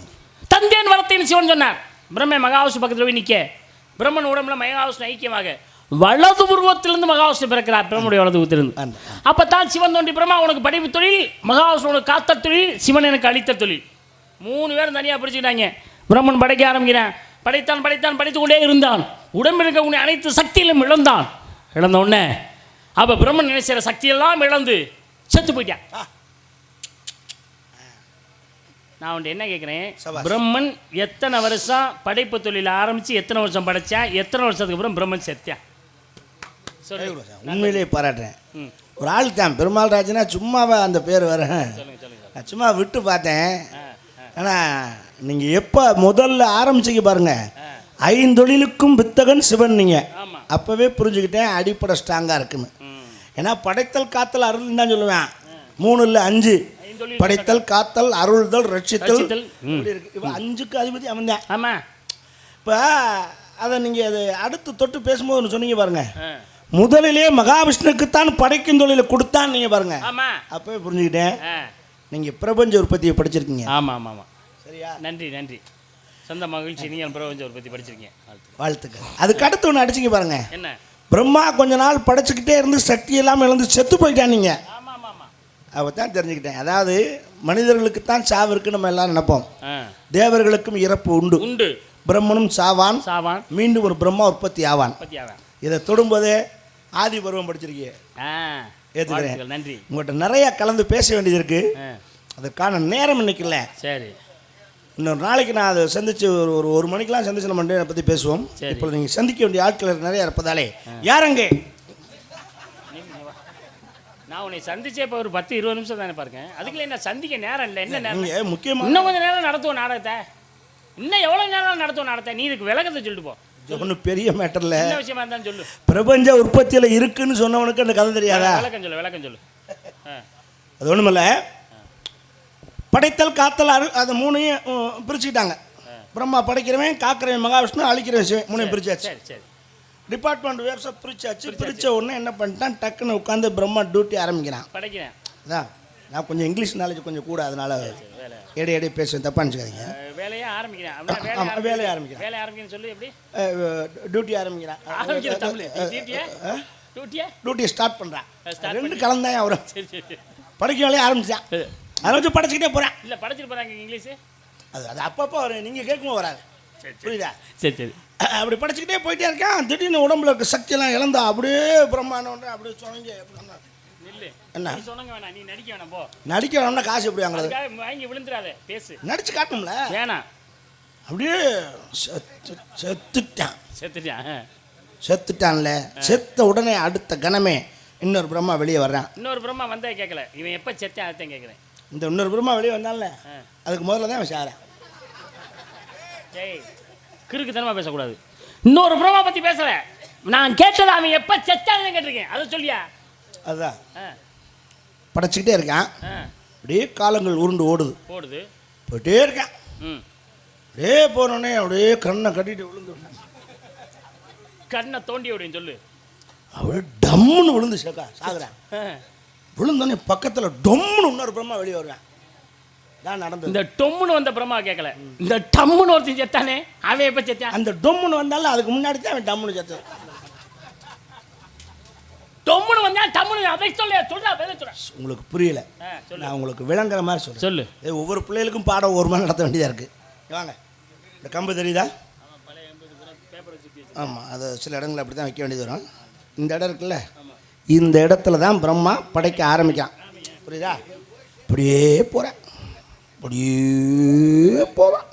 தந்தேன் வரத்தின்னு சிவன் சொன்னார். பிரம்ம மகாசு பக்கத்தில் போய் நிற்க பிரம்மன் உடம்புல மகாசு ஐக்கியமாக வலது உருவத்திலிருந்து மகாசு பிறக்கிறார். பிரம்மனுடைய வலது உருவத்திலிருந்து. அப்பத்தான் சிவன் தோன்றி பிரம்மா உனக்கு படிப்பு தொழில், மகாசு உனக்கு காத்த தொழில், சிவன் எனக்கு அளித்த தொழில். 3 பேரும் தனியாக பிடிச்சிக்கிட்டாங்க. பிரம்மன் படைக்க ஆரம்பிக்கிறான். படைத்தான் படைத்தான் படித்து கொண்டே இருந்தான். உடம்பில் இருக்கக்கூடிய அனைத்து சக்தியிலும் இழந்தான். இழந்த உடனே அப்போ பிரம்மன் நினைச்சிற சக்தியெல்லாம் இழந்து செத்து போயிட்டான். நான் உன்ட்டு என்ன கேட்குறேன், பிரம்மன் எத்தனை வருஷம் படைப்பு தொழில் ஆரம்பித்து எத்தனை வருஷம் படைத்தான், எத்தனை வருஷத்துக்கு அப்புறம் பிரம்மன் செத்தான்? உண்மையிலே பாராட்டுறேன். ஒரு ஆள் தான் பெருமாள் ராஜனா சும்மாவா அந்த பேர் வர சும்மா விட்டு பார்த்தேன். ஆனால் நீங்கள் எப்போ முதல்ல ஆரம்பிச்சிக்க பாருங்க, 5 தொழிலுக்கும் வித்தகன் சிவன். நீங்கள் அப்போவே புரிஞ்சுக்கிட்டேன் அடிப்படை ஸ்ட்ராங்காக இருக்குன்னு. ஏன்னா படைத்தல் காத்தல் அருள் தான் சொல்லுவேன். 3 இல்லை 5 படைத்தல் காத்தல் அருள்தல் ரட்சித்தல் இருக்கு. 5க்கு அதிபதி அவன் தான். ஆமாம். இப்போ அதை நீங்கள் அதை அடுத்து தொட்டு பேசும்போது ஒன்று சொன்னீங்க பாருங்க, முதலிலே மகாவிஷ்ணுக்குத்தான் படைக்கும் தொழிலை கொடுத்தான்னு நீங்கள் பாருங்க. அப்போவே புரிஞ்சுக்கிட்டேன் நீங்கள் பிரபஞ்ச உற்பத்தியை படிச்சிருக்கீங்க. ஆமாம் ஆமாம் ஆமாம். சரியா? நன்றி நன்றி. சொந்த மகிழ்ச்சி. நீங்கள் பிரபஞ்ச உற்பத்தி படிச்சிருக்கீங்க. வாழ்த்துக்கள். அதுக்கு அடுத்து ஒன்று அடிச்சிங்க பாருங்க. என்ன? பிரம்மா கொஞ்ச நாள் படைச்சிக்கிட்டே இருந்து சக்தி எல்லாம் இழந்து செத்து போயிட்டான். நீங்கள் அவ தான் தெரிஞ்சுக்கிட்டேன். அதாவது மனிதர்களுக்கு தான் சாவு இருக்குன்னு நம்ம எல்லாம் நினைப்போம். தேவர்களுக்கும் இறப்பு உண்டு உண்டு. பிரம்மனும் சாவான் சாவான், மீண்டும் ஒரு பிரம்மா உற்பத்தி ஆவான். இதை தொடும்போதே ஆதி பருவம் படிச்சிருக்கீங்க. ஏற்றுக்கிறேன். நன்றி. உங்கள்கிட்ட நிறைய கலந்து பேச வேண்டியது இருக்கு. அதற்கான நேரம் இன்னைக்குல்ல. சரி, இன்னொரு நாளைக்கு நான் அதை சந்திச்சு ஒரு மணிக்கெலாம் சந்திச்சு நம்ம அதை பற்றி பேசுவோம். இப்போ நீங்கள் சந்திக்க வேண்டிய ஆட்கள் நிறையா இருப்பதாலே யாரங்க நான் உன்னை சந்திச்சே இப்போ ஒரு 10-20 நிமிஷம் தானே பாருங்க. அதுக்குள்ள என்ன சந்திக்க நேரம் இல்லை. என்ன நேரம் முக்கியமாக இன்னும் கொஞ்சம் நேரம் நடத்துவோம் நாடகத்தை. இன்னும் எவ்வளோ நேரம் நடத்துவோம் நாடகத்தை? நீ இதுக்கு விளக்கத்தை சொல்லிட்டு போ. ஒன்றும் பெரிய மேட்டரில் என்ன விஷயமா இருந்தாலும் சொல்லு. பிரபஞ்ச உற்பத்தியில் இருக்குன்னு சொன்னவனுக்கு அந்த கதை தெரியாதா? விளக்கம் சொல்லு. அது ஒன்றுமில்ல, படைத்தல் காத்தல் அருள் அதை 3ஐயும் பிரிச்சுக்கிட்டாங்க. பிரம்மா படைக்கிறவன், காக்கிறவன் மகாவிஷ்ணு, அழிக்கிறவன் சிவன். 3ஐயும் பிரிச்சாச்சு. சரி, டிபார்ட்மெண்ட் வேர்ஸை பிரிச்சாச்சு. பிரித்த உடனே என்ன பண்ணிட்டான், டக்குன்னு உட்காந்து பிரம்மா டியூட்டி ஆரம்பிக்கிறான். படைக்கிறேன். அதான் நான் கொஞ்சம் இங்கிலீஷ் நாலேஜ் கொஞ்சம் கூட, அதனால எடை பேசுவேன், தப்பா நினச்சிக்காதீங்க. வேலையை ஆரம்பிக்கிறேன். வேலையை ஆரம்பிக்கிறேன் சொல்லி எப்படி டியூட்டி ஆரம்பிக்கிறான். டியூட்டியை ஸ்டார்ட் பண்ணுறான். 2 கலந்தான் அவரும். படிக்க வேலையை ஆரம்பிச்சான். அதை வச்சு படைச்சிக்கிட்டே போகிறேன். இல்லை படைச்சிட்டு போகிறாங்க இங்கிலீஷு. அது அப்பப்போ வரும், நீங்கள் கேட்கும்போது வராது. புரியுதா? சரி சரி. அப்படி படிச்சுக்கிட்டே போயிட்டே இருக்கேன். திடீர்னு உடம்புல இருக்க சக்தியெல்லாம் இழந்தா அப்படியே பிரம்மாண்டம் அப்படியே சொன்னீங்க. என்ன சொன்னங்க வேணாம், நீ நடிக்க வேணாம். போ நடிக்க வேணாம்னா காசு எப்படி வாங்குறது? வாங்கி விழுந்துடாத, பேசு. நடிச்சு காட்டணும்ல. வேணாம். அப்படியே செத்துட்டான்ல. செத்த உடனே அடுத்த கணமே இன்னொரு பிரம்மா வெளியே வர்றான். இன்னொரு பிரம்மா வந்தே கேட்கல, இவன் எப்போ செத்தான் அதைத்தான் கேட்குறேன். இந்த இன்னொரு பிரம்மா வெளியே வந்தான்ல, அதுக்கு முதல்ல தான் அவன் சாரேன். கிறுக்கு தனமா பேசக்கூடாது. இன்னொரு பிரம்மா பற்றி பேசல, நான் கேட்டது அவன் எப்போ செத்தான்னு கேட்டிருக்கேன். அதை சொல்லியா? அதுதான் படைச்சிக்கிட்டே இருக்கான். அப்படியே காலங்கள் உருண்டு ஓடுது. போயிட்டே இருக்கான். அப்படியே போனோடனே அப்படியே கண்ணை கட்டிட்டு விழுந்து, கண்ணை தோண்டி அப்படின்னு சொல்லு. அப்படியே டம்முன்னு விழுந்து சாகுறான். விழுந்தோடனே பக்கத்தில் டொம்முன்னு இன்னொரு பிரம்மா வெளியே வருவான். தான் நடந்தது. இந்த டொம்முன்னு வந்த பிரம்மா கேட்கல, இந்த டம்முன்னு ஒருத்தன் செத்தானே அவன் எப்போ செத்தான்? அந்த டொம்முன்னு வந்தாலும் அதுக்கு முன்னாடி தான் அவன் டம்முன்னு செத்தான். டொம்முன்னு வந்தா டம்முன்னு அதை சொல்றா. உங்களுக்கு புரியல, நான் உங்களுக்கு விளங்குற மாதிரி சொல்றேன். சொல்லு. ஒவ்வொரு பிள்ளைகளுக்கும் பாடம் ஒரு மணி நடத்த வேண்டியதாக இருக்குது. வாங்க, இந்த கம்பு தெரியுதா? ஆமாம், அது சில இடங்களில் அப்படி தான் வைக்க வேண்டியது வரும். இந்த இடம் இருக்குல்ல, இந்த இடத்துல தான் பிரம்மா படைக்க ஆரம்பிக்கான். புரியுதா? அப்படியே போகிறேன், அப்படியே போவேன்,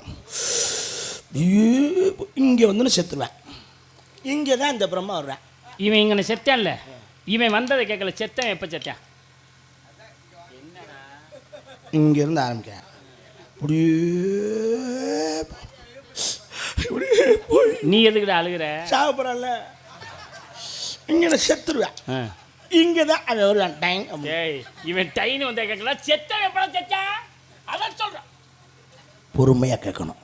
இங்கே வந்து செத்துருவேன். இங்கே தான் இந்த பிரம்மா வருவேன். இவன் இங்கே செத்தான்ல, இவன் வந்ததை கேட்கல, செத்தன் எப்போ செத்தான்? இங்கேருந்து ஆரம்பிக்கிறேன். அப்படியே நீ எதுக்குடா அழுகுற? சாப்பிட்றல இங்கே செத்துருவேன். இங்கே தான் அவன் ஒரு டைம். ஏய் இவன் டைன்னு வந்தா கேட்கலாம். செத்த எப்படா செத்தா அதான் சொல்கிறான். பொறுமையாக கேட்கணும்.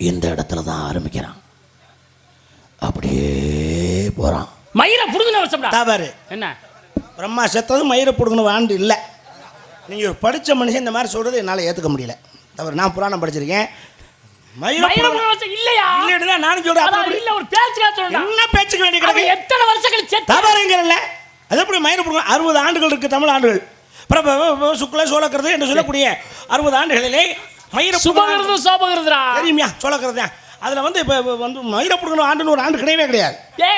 இந்த இடத்துல தான் ஆரம்பிக்கிறான், அப்படியே போகிறான். மயிரை புடுங்கின வருஷம்டா. தவறு. என்ன பிரம்மா செத்தது மயிரை பிடுங்கணும் வாண்டு இல்லை. நீங்கள் ஒரு படித்த மனுஷன் இந்த மாதிரி சொல்கிறது என்னால் ஏற்றுக்க முடியல. தவறு. நான் புராணம் படிச்சிருக்கேன். இல்லையா இல்லையா நானும் சொல்கிறேன். இல்லை ஒரு பேச்சுக்காக சொல்கிறேன். என்ன பேச்சுக்க வேண்டிய கிடக்கு? எத்தனை வருஷங்கள் செத்து தவறுங்கிறல்ல. அது எப்படி மயிரை பிடுங்க? 60 ஆண்டுகள் இருக்குது தமிழ் ஆண்டுகள். சுக்ல சோழக்கிறது என்று சொல்லக்கூடிய 60 ஆண்டுகளிலே மயிரை சுபகிருது சோபகிருதுரா தெரியுமியா சோழக்கிறது. அதில் வந்து இப்போ வந்து மயிரை பிடுங்கணும் ஆண்டுன்னு ஒரு ஆண்டு கிடையவே கிடையாது.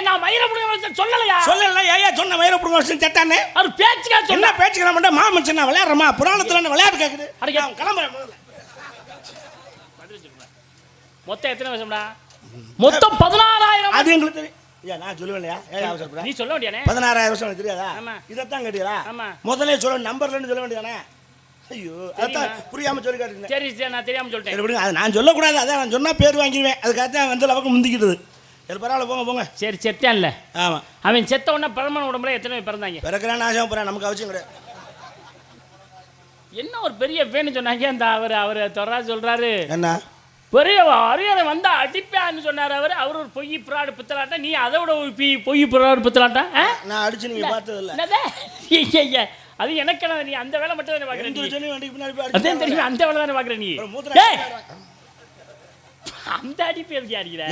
நான் மயிரை பிடுங்க சொல்லலையா? சொல்லல. ஏயா சொன்ன மயிரை பிடுங்க வருஷம் செட்டானே. அது பேச்சுக்காக என்ன பேச்சுக்க மாட்டேன். மாமன் நான் விளையாடுறமா புராணத்தில் விளையாட்டு கேட்குது. கிளம்புறேன். மொத்தம் எத்தனை வருஷம்டா? மொத்தம் 16,000. அது எங்களுக்கு தெரியும். ஐயா நான் சொல்லுவேன் இல்லையா? நீ சொல்ல வேண்டியானே. 16,000 வருஷம் தெரியாதா? இதைத்தான் கேட்டீங்களா? முதலே சொல்ல நம்பர்லன்னு சொல்ல வேண்டியதானே. ஐயோ அதான் புரியாமல் சொல்லி காட்டுங்க. சரி சரி நான் தெரியாமல் சொல்லிட்டேன். எப்படி அது நான் சொல்லக்கூடாது. அதான் நான் சொன்னால் பேர் வாங்கிடுவேன். அதுக்காக தான் வந்து அளவுக்கு முந்திக்கிட்டது. சரி பரவாயில்ல போங்க போங்க. சரி செத்தான் இல்லை. ஆமாம் அவன் செத்த உடனே பரமன் உடம்புல எத்தனை பேர் பிறந்தாங்க? பிறக்கிறான் ஆசை போகிறேன். நமக்கு அவசியம் கிடையாது. என்ன ஒரு பெரிய பேன்னு சொன்னாங்க. அந்த அவர் தொடரா சொல்கிறாரு. என்ன பெரிய அரியரை வந்தா அடிப்பான்னு சொன்னார். அவர் ஒரு பொய் பிராடு பித்தலாட்டா. நீ அதை விட பொய் பிராடு பித்தலாட்டா நான் அடிச்சு நீங்கள் பார்த்ததில்ல. அது எனக்கு நீ அந்த வேலை மட்டும் தானே பார்க்குறேன். அதான் தெரியும் அந்த வேலை தானே பார்க்குறேன். நீ அந்த அடிப்பு எதுக்கு அடிக்கிற?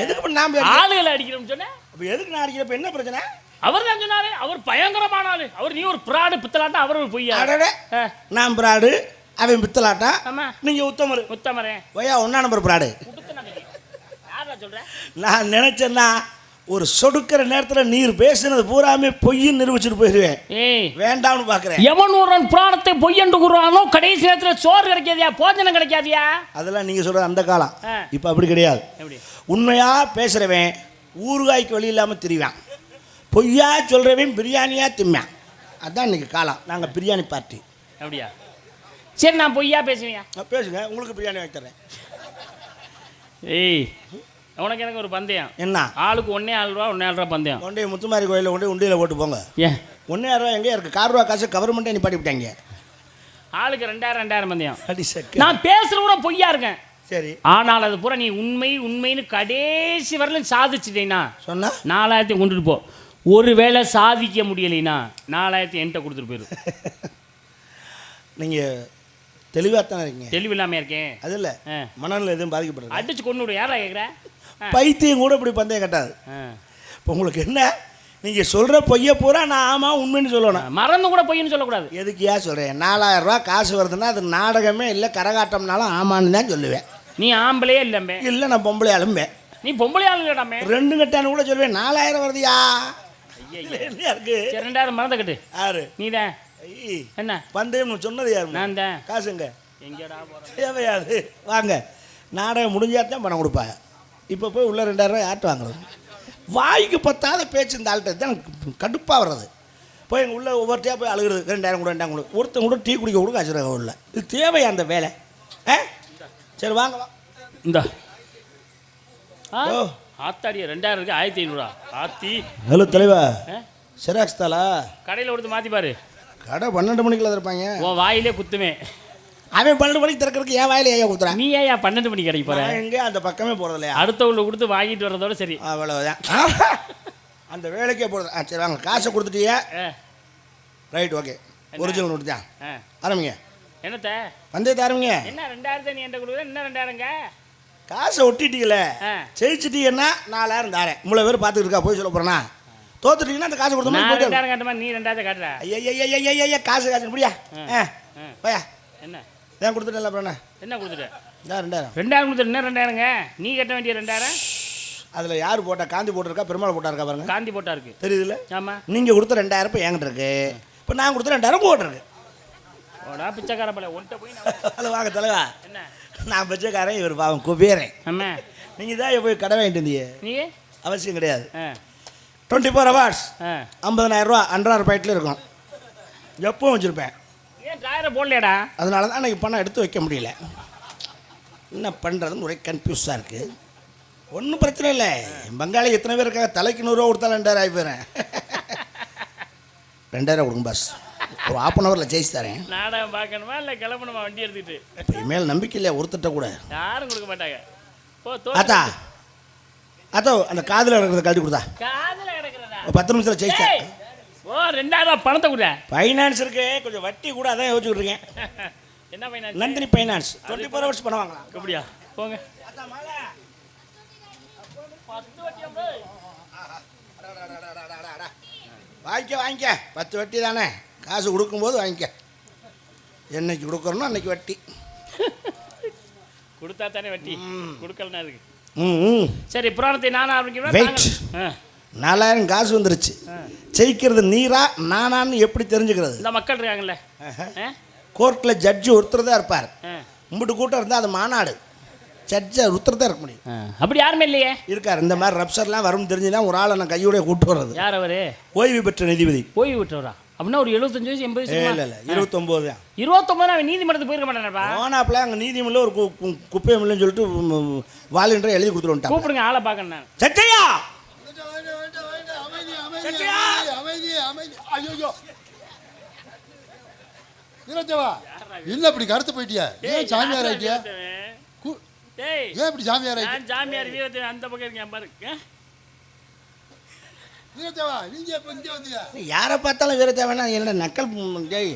ஆளுகளை அடிக்கிறோம்னு சொன்னேன். எதுக்கு நான் அடிக்கிறப்ப என்ன பிரச்சனை? அவர் தான் சொன்னாரு. அவர் பயங்கரமான ஆளு. அவர் நீ ஒரு பிராடு பித்தலாட்டா. அவர் ஒரு பொய்யா? நான் பிராடு அவன் பித்தலாட்டா. நீங்க உத்தமரே வையா ஒன்னா நம்பர் பிராடு. நான் நினைச்சேன்னா ஒரு சொடுக்கிற நேரத்தில் நீர் பேசுனது பூராமே பொய்ன்னு நிரூபிச்சுட்டு போயிடுவேன். வேண்டாம்னு பாக்குறேன். எவன் ஒருவன் புராணத்தை பொய்யண்டு கூறுவானோ கடைசி நேரத்தில் சோறு கிடைக்காதியா, போஜனம் கிடைக்காதியா? அதெல்லாம் நீங்க சொல்றது அந்த காலம். இப்ப அப்படி கிடையாது. உண்மையா பேசுறவன் ஊறுகாய்க்கு வழி இல்லாம திரிவான். பொய்யா சொல்றவன் பிரியாணியா திம்மான். அதான் இன்னைக்கு காலம். நாங்க பிரியாணி பார்ட்டி. அப்படியா? சரி நான் பொய்யா பேசுவியா? பேசுங்க. உங்களுக்கு பிரியாணி வாங்கி தரேன். ஏய் உனக்கு எனக்கு ஒரு பந்தயம். என்ன? ஆளுக்கு 1,000 ரூபா 1,000 ரூபா பந்தயம். ஒன்றே முத்துமாரி கோயிலில் கொண்டு உண்டியில் போட்டு போங்க. ஏன் 1,000 ரூபா எங்கே இருக்குது? கார் ரூபா காசு கவர்மெண்ட்டே நிப்பாட்டி விட்டாங்க. ஆளுக்கு 2,000 பந்தயம். நான் பேசுகிற கூட பொய்யா இருக்கேன். சரி. ஆனால் அது பூரா நீ உண்மைன்னு கடைசி வரலும் சாதிச்சுட்டேன்னா சொன்னா 4,000 கொண்டுட்டு போ. ஒருவேளை சாதிக்க முடியலைன்னா 4,000 என்கிட்ட கொடுத்துட்டு போயிடும். நீங்கள் தெளிவாக தானே இருக்கீங்க? தெளிவு இல்லாமல் இருக்கேன். அது இல்லை மனநிலை எதுவும் பாதிக்கப்படுறது. அடிச்சு கொண்டு விடு. யாரா கேட்குற? பைத்தியம் கூட இப்படி பந்தயம் கட்டாது. இப்போ உங்களுக்கு என்ன? நீங்கள் சொல்கிற பொய்யை பூரா நான் ஆமாம் உண்மைன்னு சொல்லணும். மறந்து கூட பொய்ன்னு சொல்லக்கூடாது. எதுக்கியா சொல்கிறேன்? 4,000 ரூபா காசு வருதுன்னா அது நாடகமே இல்லை கரகாட்டம்னாலும் ஆமான்னு தான் சொல்லுவேன். நீ ஆம்பளையே இல்லைம்பே. இல்லை நான் பொம்பளை ஆளும்பே. நீ பொம்பளை ஆளு இல்லடாமே. 2 கட்டான்னு கூட சொல்லுவேன். 4,000 வருதுயா? இருக்கு 2,000 மறந்த கட்டு. யாரு? நீ தான். என்ன பந்தயம் சொன்னது யாரு? நான் தான். காசுங்க எங்கடா தேவையாது. வாங்க நாடகம் முடிஞ்சா தான் பணம் கொடுப்பாங்க. இப்போ போய் உள்ள 2,000 ரூபாய் ஆட்டு வாங்குறது. வாய்க்கு பத்தாத பேச்சு இந்த ஆள்கிட்ட தான் கடுப்பாக வர்றது. போய் எங்கள் உள்ள ஒவ்வொருத்தையாக போய் அழுகிறது. 2,000 கூட 2,000 கூட ஒருத்தன் கூட டீ குடிக்க கூட காசு உள்ள. இது தேவையா அந்த வேலை? சரி வாங்க வா. இந்த ஆத்தாடியா 2,000 இருக்கு. 1,500 ஆத்தி. ஹலோ தலைவா, செராக்ஸ் தாளா கடையில் கொடுத்து மாற்றி பாரு. கடை 12 மணிக்குள்ள இருப்பாங்க. உன் வாயிலே குத்துவேன். அவன் 12 மணிக்கு திறக்கிறதுக்கு என் வாயில ஏன் குத்துறான்? நீ ஏன் 12 மணிக்கு கடைக்கு போற? எங்கே அந்த பக்கமே போகிறது இல்லையா? அடுத்தவங்களை கொடுத்து வாங்கிட்டு வர்றதோட சரி. அவ்வளோதான். அந்த வேலைக்கே போகிறது. சரி வாங்க காசை கொடுத்துட்டியா? Right okay. ஒரிஜினல் கொடுத்தான் ஆரம்பிங்க. என்னத்த வந்தே ஆரம்பிங்க. என்ன 2,000 நீ என்கிட்ட கொடுக்குற? என்ன 2,000ங்க? காசை ஒட்டிட்டீங்களே, ஜெயிச்சிட்டீங்கன்னா 4,000 தாரேன். இவ்வளோ பேர் பார்த்துட்டு இருக்கா போய் சொல்ல போகிறேன்னா? தோத்துட்டீங்கன்னா அந்த காசு கொடுத்தோம். 2,000 காட்டுமா? நீ 2,000 காட்டுற? ஐயா காசு முடியா? போயா என்ன ஏன் கொடுத்துட்டேன்? அப்புறம் என்ன கொடுத்துட்டேன்? 2,000 கொடுத்துட்டு என்ன 2,000ங்க? நீ கட்ட வேண்டிய 2,000 அதில் யார் போட்டா? காந்தி போட்டிருக்கா பெருமாள் போட்டாருக்கா பாருங்க. காந்தி போட்டா இருக்கு தெரியுதுல்ல? ஆமாம். நீங்கள் கொடுத்த 2,000 இப்போ என்கிட்ட இருக்கு. இப்போ நான் கொடுத்த 2,000 போட்டிருக்கு. ஓடா பிச்சைக்கார பல ஒன்ட்ட போய் அதில் வாங்க தலைவா. என்ன நான் பிச்சைக்காரன், இவர் பாவம் குபேரன். ஆமாம். நீங்கள் தான் போய் கடை வாங்கிட்டு இருந்தீங்க. நீ அவசியம் கிடையாது. 24 hours 50,000 ரூபா அன்றார் பாக்கெட்டில் இருக்கும். எப்பவும் வச்சுருப்பேன். ஏன் டிராயரை போடலையாடா? அதனால தான் எனக்கு பணம் எடுத்து வைக்க முடியல. என்ன பண்ணுறதுன்னு ஒரே கன்ஃபியூஸாக இருக்குது. ஒன்றும் பிரச்சனை இல்லை. பங்காளி எத்தனை பேர் இருக்காங்க? தலைக்கு 100 ரூபா கொடுத்தா 2000 ஆகி போயிடுறேன். 2000 கொடுங்க பாஸ். ஒரு 1/2 ஜெயிச்சு தரேன். நாடகம் பார்க்கணுமா இல்லை கிளம்பணுமா வண்டி எடுத்துக்கிட்டு? இப்போ இனிமேல் நம்பிக்கை இல்லையா ஒருத்தட்ட கூட? யாரும் கொடுக்க மாட்டாங்க. அத்தா அத்தோ அந்த காதில் இருக்கிறத கழட்டி கொடுத்தா. காதில் கிடக்கிறதா? 10 நிமிஷத்தில் ஜெயிச்சா. ஓ 2000 பணத்தை கூட. ஃபைனான்ஸ் இருக்கு, கொஞ்சம் வட்டி கூட அதான் யோசிச்சுட்டு இருக்கேன். என்ன ஃபைனான்ஸ்? நந்தினி ஃபைனான்ஸ் 24 ஹவர்ஸ் பணம் வாங்கலாம். அப்படியா? போங்க. வாங்கிக்க 10 வட்டி தானே, காசு கொடுக்கும்போது வாங்கிக்க. என்னைக்கு கொடுக்குறோன்னா அன்னைக்கு வட்டி. கொடுத்தா தானே வட்டி, கொடுக்கலனா இருக்கு. சரி, புராணத்தை நானும் ஆரம்பிக்கிறேன். வெயிட். 4000 காசு வந்துருச்சு. ஜெயிக்கிறது நீரா நானான்னு எப்படி தெரிஞ்சுக்கிறது? இந்த மக்கள் இருக்காங்கல்ல, கோர்ட்டில் ஜட்ஜு ஒருத்தர் தான் இருப்பார். கும்பிட்டு கூட்டம் இருந்தால் அது மாநாடு. ஜட்ஜை ஒருத்தர் தான் இருக்க முடியும். அப்படி யாருமே இல்லையே. இருக்கார். இந்த மாதிரி ரப்சர்லாம் வரும் தெரிஞ்சுதான் ஒரு ஆளை நான் கையோட கூப்பிட்டு வர்றது. யார் அவரு? ஓய்வு பெற்ற நீதிபதி. ஓய்வு பெற்றவரா? அப்படின்னா ஒரு 75 வயசு 80 வயசு? இல்லை 29 தான். 29 அவன் நீதிமன்றத்துக்கு போயிருக்க மாட்டானப்பா. போனாப்பில் அங்கே நீதிமன்றம் ஒரு குப்பை மில்லுன்னு சொல்லிட்டு வாலண்டியர் எழுதி கொடுத்துருவோம். கூப்பிடுங்க, ஆளை பார்க்கணும் நான். சச்சையா இல்ல இப்படி கருத்து போயிட்டியா? ஏன் சாமியார் ஆயிட்டியா? ஏன் இப்படி சாமியார் ஆயிட்டியா? நான் சாமியார் வீரத்தை அந்த பக்கம் இருக்கேன் பாருங்க. வீரத்தேவா நீங்க இப்ப இங்க வந்தீங்க? யாரை பார்த்தாலும் வீரத்தேவனா என்ன நக்கல்? டேய்,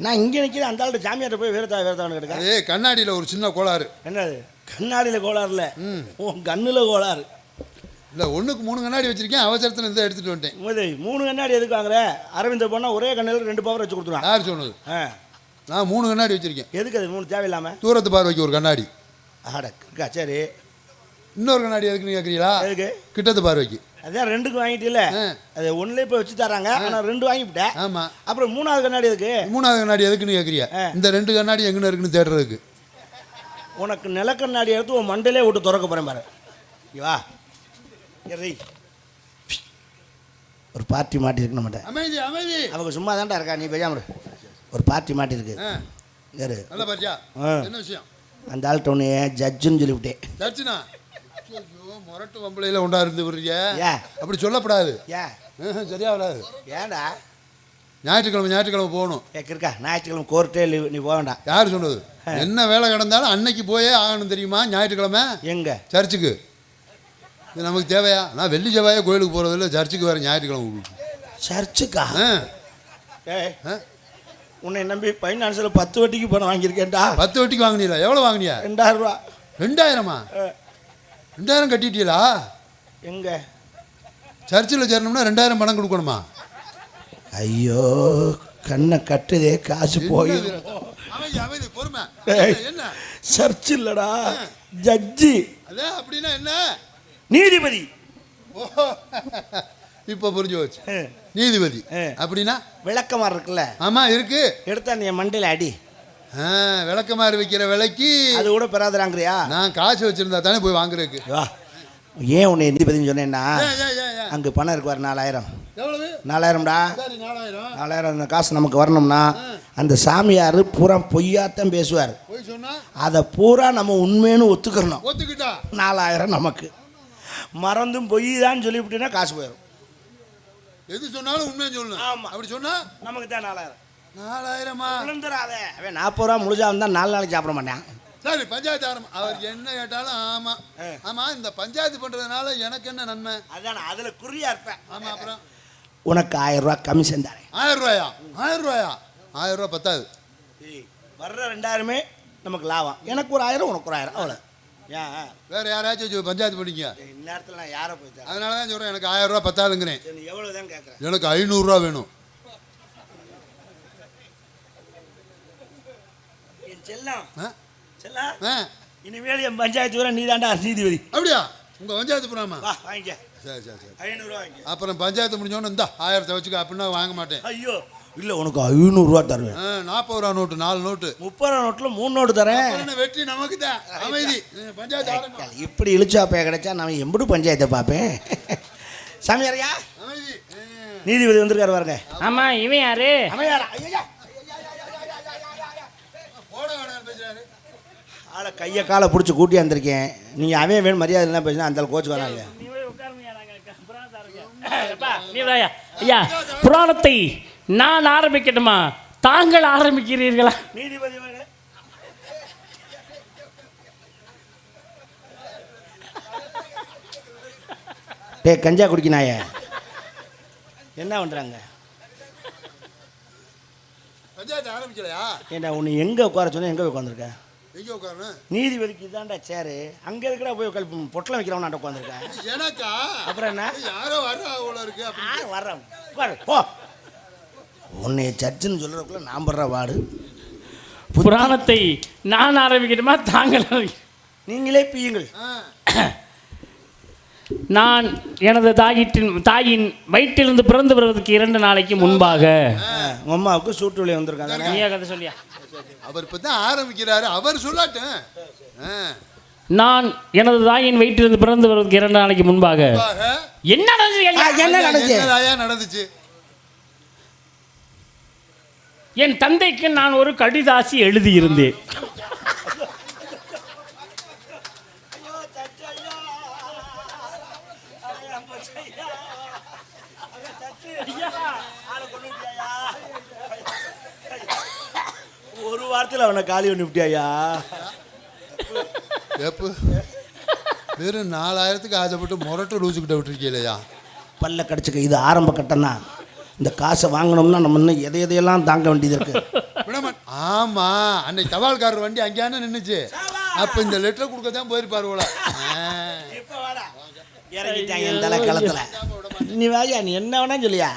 நான் இங்கே நிற்கிறேன், அந்த ஆள்கிட்ட சாமியார்ட்ட போய் வீரத்தாவன் கிடையாது. ஏ கண்ணாடியில் ஒரு சின்ன கோளாறு. என்னது? கண்ணாடியில் கோளாறு இல்லை, உன் கண்ணில் கோளாறு. இல்லை 1க்கு 3 கண்ணாடி வச்சிருக்கேன், அவசரத்தில் இருந்து எடுத்துகிட்டு வந்துட்டேன். முதல் 3 கண்ணாடி எதுக்கு வாங்குற? அரவிந்த போனால் ஒரே கண்ணில் 2 பவர் வச்சு கொடுத்துருவான். யார் சொன்னது? நான் 3 கண்ணாடி வச்சிருக்கேன். எதுக்கு அது 3 தேவையில்லாமல்? தூரத்து பார்வைக்கு ஒரு கண்ணாடி. இருக்கா? சரி, இன்னொரு கண்ணாடி எதுக்குன்னு கேட்குறீங்களா? எதுக்கு? கிட்டத்து பார்வைக்கு. அதான் 2க்கு வாங்கிட்டு அது 1ல இப்போ வச்சு தராங்க. ஆனால் 2 வாங்கிவிட்டேன். ஆமாம். அப்புறம் 3வது கண்ணாடி எதுக்கு? 3வது கண்ணாடி எதுக்குன்னு கேட்குறியா? இந்த 2 கண்ணாடி எங்கன்னு இருக்குன்னு தேடுறதுக்கு. உனக்கு நிலக்கண்ணாடி எடுத்து உன் மண்டையிலே விட்டு திறக்க போகிறேன் பாரு. வா, ஒரு பார்ட்டி மாட்டி இருக்கு நம்மகிட்ட. அமைதி அமைதி. அவங்க சும்மா தான்டா இருக்கா, நீ பேசாம. ஒரு பார்ட்டி மாட்டி இருக்கு. யாரு? நல்ல பார்ட்டியா? என்ன விஷயம்? அந்த ஆள்கிட்ட ஒன்று ஜட்ஜுன்னு சொல்லிவிட்டேன். ஜட்ஜுனா? ஐயோ முரட்டு வம்பளையில் உண்டா இருந்து விடுறிய. அப்படி சொல்லப்படாது. சரியா வராது. ஏன்டா? ஞாயிற்றுக்கிழமை போகணும். இருக்கா? ஞாயிற்றுக்கிழமை கோர்ட்டே லீவ், நீ போக வேண்டாம். யார் சொன்னது? என்ன வேலை கிடந்தாலும் அன்னைக்கு போயே ஆகணும் தெரியுமா? ஞாயிற்றுக்கிழமை எங்க? சர்ச்சுக்கு. இது நமக்கு தேவையா? நான் வெள்ளி செவ்வாயே கோயிலுக்கு போகிறதில்ல, சர்ச்சுக்கு வேறு ஞாயிற்றுக்கிழமை. சர்ச்சுக்கா? உன்னை நம்பி ஃபைனான்ஸில் 10 வட்டிக்கு பணம் வாங்கியிருக்கேன்டா. 10 வட்டிக்கு வாங்கினீங்களா? எவ்வளோ வாங்கினியா? 2000 ரூபா. 2000மா? 2000 கட்டிட்டீங்களா? எங்க? சர்ச்சில் சேரணும்னா 2000 பணம் கொடுக்கணுமா? ஐயோ, கண்ணை கட்டுதே, காசு போய். பொறுமை. என்ன சர்ச் இல்லடா, ஜட்ஜி. அதான் அப்படின்னா என்ன? நீதிபதி. இப்போ புரிஞ்சு போச்சு. நீதிபதி அப்படின்னா விளக்கமாறு இருக்குல்ல? ஆமா இருக்கு. எடுத்தா நீ மண்டையில் அடி. விளக்கமாறு வைக்கிற விலைக்கு அது கூட பெறாதுறாங்கறியா? நான் காசு வச்சிருந்தா தானே போய் வாங்குறதுக்கு. ஏன் உன்னை நீதிபதினு சொன்னேன்னா, அங்கே பணம் இருக்கு வர 4000. 4000டா. 4000 அந்த காசு நமக்கு வரணும்னா அந்த சாமியார் பூரா பொய்யாத்தான் பேசுவார். அதை பூரா நம்ம உண்மைன்னு ஒத்துக்கிறணும். 4000 நமக்கு. மறந்தும் பொய் தான் சொல்லிவிட்டீங்கன்னா காசு போயிடும். எது சொன்னாலும் உண்மையை சொல்லணும். ஆமாம், அப்படி சொன்னா நமக்கு தான் 4000. 4000மா? விழுந்துடாத. அவன் 40 ரூபா முழுசா வந்தால் 4 நாளைக்கு சாப்பிட மாட்டேன். சரி, பஞ்சாயத்து ஆரம்பம். அவர் என்ன கேட்டாலும் ஆமா ஆமா. இந்த பஞ்சாயத்து பண்றதுனால எனக்கு என்ன நன்மை? அதான் அதில் குறியா இருப்பேன். ஆமா. அப்புறம் உனக்கு 1000 ரூபா கமிஷன் தரேன். 1000 ரூபாயா? 1000 ரூபாயா? 1000 ரூபா பத்தாது. வர்ற 2000மே நமக்கு லாபம். எனக்கு ஒரு 1000, உனக்கு ஒரு 1000, அவ்வளோ. ஏன் வேற யாராச்சும் பஞ்சாயத்து பண்ணிக்க. இந்நேரத்தில் நான் யாரை போய்? அதனால தான் சொல்கிறேன், எனக்கு 1000 ரூபா பத்தாதுங்கிறேன். எவ்வளோ தான் கேட்குறேன்? எனக்கு 500 ரூபா வேணும். செல்லம், இனிமேல் என் பஞ்சாயத்து வர நீ தாண்டா நீதிபதி. அப்படியா? உங்கள் பஞ்சாயத்து போறாமா? வாங்கிக்க. சரி சரி சரி. 500 ரூபா வாங்கி. அப்புறம் பஞ்சாயத்து முடிஞ்சோன்னு இந்த 1000 வச்சுக்க. அப்படின்னா வாங்க மாட்டேன். ஐயோ இல்லை, உனக்கு 500 ரூபா தருவேன். 40 ரூபா நோட்டு, 4 நோட்டு. 30 ரூபா நோட்டில் 3 நோட்டு தரேன். வெற்றி நமக்கு தான். அமைதி. பஞ்சாயத்து இப்படி இழுச்சாப்பையா கிடைச்சா நான் எம்படி பஞ்சாயத்தை பார்ப்பேன். சாமியாரையா? அமைதி. நீதிபதி வந்திருக்காரு பாருங்க. ஆமா, இவன் யாரு? ஆளை கையை காலை பிடிச்சி கூட்டி வந்திருக்கேன். நீங்கள் அவன் வேணும் மரியாதை எல்லாம் பேசினா அந்த கோச்சு வரா இல்லையா? ஐயா, புராணத்தை நான் ஆரம்பிக்கட்டுமா, தாங்கள் ஆரம்பிக்கிறீர்களா? நீதிபதி டே கஞ்சா குடிக்கினாய என்ன பண்ணுறாங்க? பஞ்சாயத்து ஆரம்பிக்கலையா? ஏண்டா உன்னை எங்கே உட்கார சொன்னால் எங்கே போய் உட்காந்துருக்க? எங்கே உட்காரணும்? நீதிபதிக்கு இதான்டா சேரு. அங்கே இருக்கிறா போய் பொட்டலம் வைக்கிறவனாட்ட உட்காந்துருக்கேன். எனக்கா? அப்புறம் என்ன? யாரோ வர்ற அவ்வளோ இருக்கு. வர்றேன் பாரு போ. உன்னை சர்ச்சுன்னு சொல்கிறதுக்குள்ள நான் படுற வாடு. புராணத்தை நான் ஆரம்பிக்கட்டுமா, தாங்கள் நீங்களே பீயுங்கள். நான் எனது தாயின் வயிற்றிலிருந்து பிறந்து வருவதற்கு 2 நாளைக்கு முன்பாக அம்மாவுக்கு சூட்டு வழி வந்திருக்காங்க. நீயா கதை சொல்லியா? அவர் இப்போ தான் ஆரம்பிக்கிறாரு, அவர் சொல்லட்டும். நான் எனது தாயின் வயிற்றிலிருந்து பிறந்து வருவதற்கு 2 நாளைக்கு முன்பாக என்ன நடந்துச்சு? என் தந்தைக்கு நான் ஒரு கடிதாசி எழுதியிருந்தேன். ஒரு வாரத்தில் அவனை காலி பண்ணி விட்டியா? வெறும் 4000க்கு ஆசைப்பட்டு முரட்டு லூசுக்கிட்ட விட்டுருக்கீங்களா? பல்ல கடிச்சுக்க. இது ஆரம்ப கட்டம் தான். இந்த காசை வாங்கணும்னா நம்ம இன்னும் எதையெல்லாம் தாங்க வேண்டியது இருக்கு. ஆமா, அன்னைக்கு தபால்காரர் வண்டி அங்கேயானே நின்றுச்சு. அப்போ இந்த லெட்டர் கொடுக்க தான் போயிருப்பாரு போல. இறங்கிட்டாங்க என் தலை களத்தில். நீ வாயா, நீ என்ன வேணா சொல்லியா?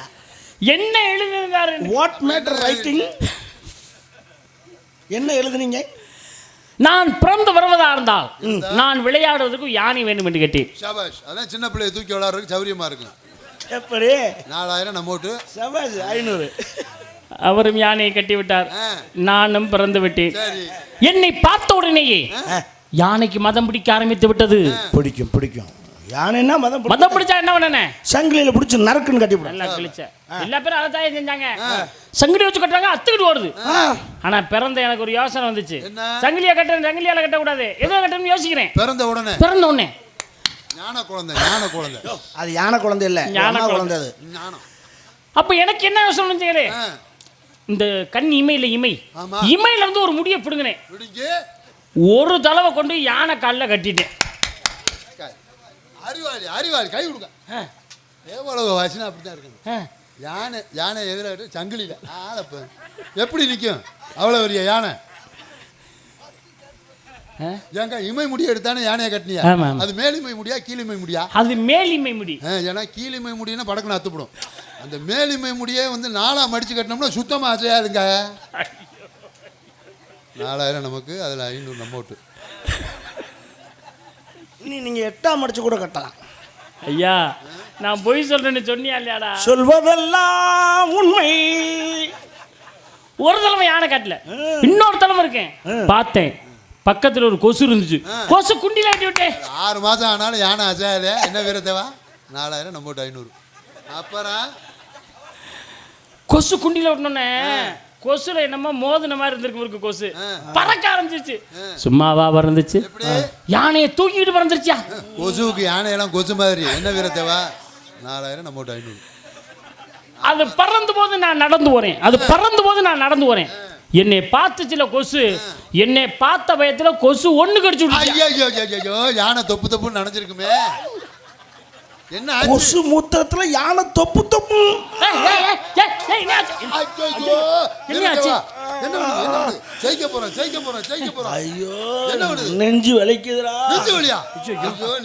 என்ன எழுதினாரு? What matter writing? என்ன எழுதுனீங்க? நான் பிறந்து வருவதா இருந்தால் நான் விளையாடுவதற்கு யானை வேண்டும் என்று கேட்டேன். ஷாபாஷ், அதான் சின்ன பிள்ளைய தூக்கி விளையாடுறதுக்கு சௌரியமா இருக்கும். எப்படி? 4000 நம்ம ஓட்டு. ஷாபாஷ், 500. அவரும் யானையை கட்டி விட்டார். நானும் பிறந்து விட்டேன். என்னை பார்த்த உடனேயே யானைக்கு மதம் பிடிக்க ஆரம்பித்து விட்டது. பிடிக்கும் யானைன்னா மதம் பிடிச்சா என்ன பண்ணனே? சங்கிலியில பிடிச்சி நறுக்குன்னு கட்டி விடும். நல்லா கிழிச்ச எல்லா பேரும் அதை தான் செஞ்சாங்க. சங்கிலி வச்சு கட்டுறாங்க, அத்துக்கிட்டு ஓடுது. ஆனா பிறந்த எனக்கு ஒரு யோசனை வந்துச்சு. சங்கிலியா கட்டுறேன், சங்கிலியால கட்டக்கூடாது, எதோ கட்டணும்னு யோசிக்கிறேன். பிறந்த உடனே ஞான குழந்தை. அது யானை குழந்தை இல்ல, ஞான குழந்தை. அது அப்ப எனக்கு என்ன யோசனை வந்துச்சு? இந்த கண் இமையில இமையில இருந்து ஒரு முடியை பிடுங்கினேன். ஒரு தடவை கொண்டு யானை காலில் கட்டிட்டேன். அறிவாளி கை கொடுக்க. எவ்வளவு வாசனை அப்படித்தான் இருக்கு. யானை எதிராக சங்கிலியில எப்படி நிற்கும்? அவ்வளோ பெரிய யானை. ஏங்க இமை முடிய எடுத்தானே யானையை கட்டினியா? அது மேலிமை முடியா கீழிமை முடியா? அது மேலிமை முடி. ஏன்னா கீழிமை முடினா படக்குன்னு அத்துப்படும். அந்த மேலிமை முடியே வந்து 4ஆ மடிச்சு கட்டினோம்னா சுத்தமாக அசையாதுங்க. 4000 நமக்கு, அதில் 500 நம்ம ஓட்டு. நீங்கள் 8ஆ மடிச்சு கூட கட்டலாம். ஐயா, நான் பொய் சொல்றேன்னு சொன்னியா இல்லையாடா? சொல்வதெல்லாம் உண்மை. ஒரு தலைமை யானை காட்டல, இன்னொரு தலைமை இருக்கேன். பார்த்தேன், பக்கத்தில் ஒரு கொசு இருந்துச்சு. கொசு குண்டில ஆட்டி விட்டேன். 6 மாதம் ஆனாலும் யானை அசையாத. என்ன வீரத்தேவா? 4000 நம்ம ஓட்டு 500. அப்புறம் கொசு குண்டில விட்டோன்னே கொசுல என்னமோ மோதின மாதிரி இருந்திருக்கு. கொசு பறக்க ஆரம்பிச்சிச்சு. சும்மாவா பறந்துச்சு? யானையை தூக்கிட்டு பறந்துருச்சா? கொசுவுக்கு யானையெல்லாம் கொசு மாதிரி. என்ன வீரத்தேவா? 4000 நம்ம ஓட்டு 500. அது பறந்து போது நான் நடந்து போறேன். என்னை பார்த்துச்சுல கொசு. என்னை பார்த்த பயத்துல கொசு ஒண்ணு கடிச்சு விட்டுச்சு. ஐயோ, யானை தொப்பு நனைஞ்சிருக்குமே. என்ன கொசு மூத்திரத்துல யானை தொப்பு. ஜெயிக்க போறோம். ஐயோ, நெஞ்சு வலிக்குதுடா.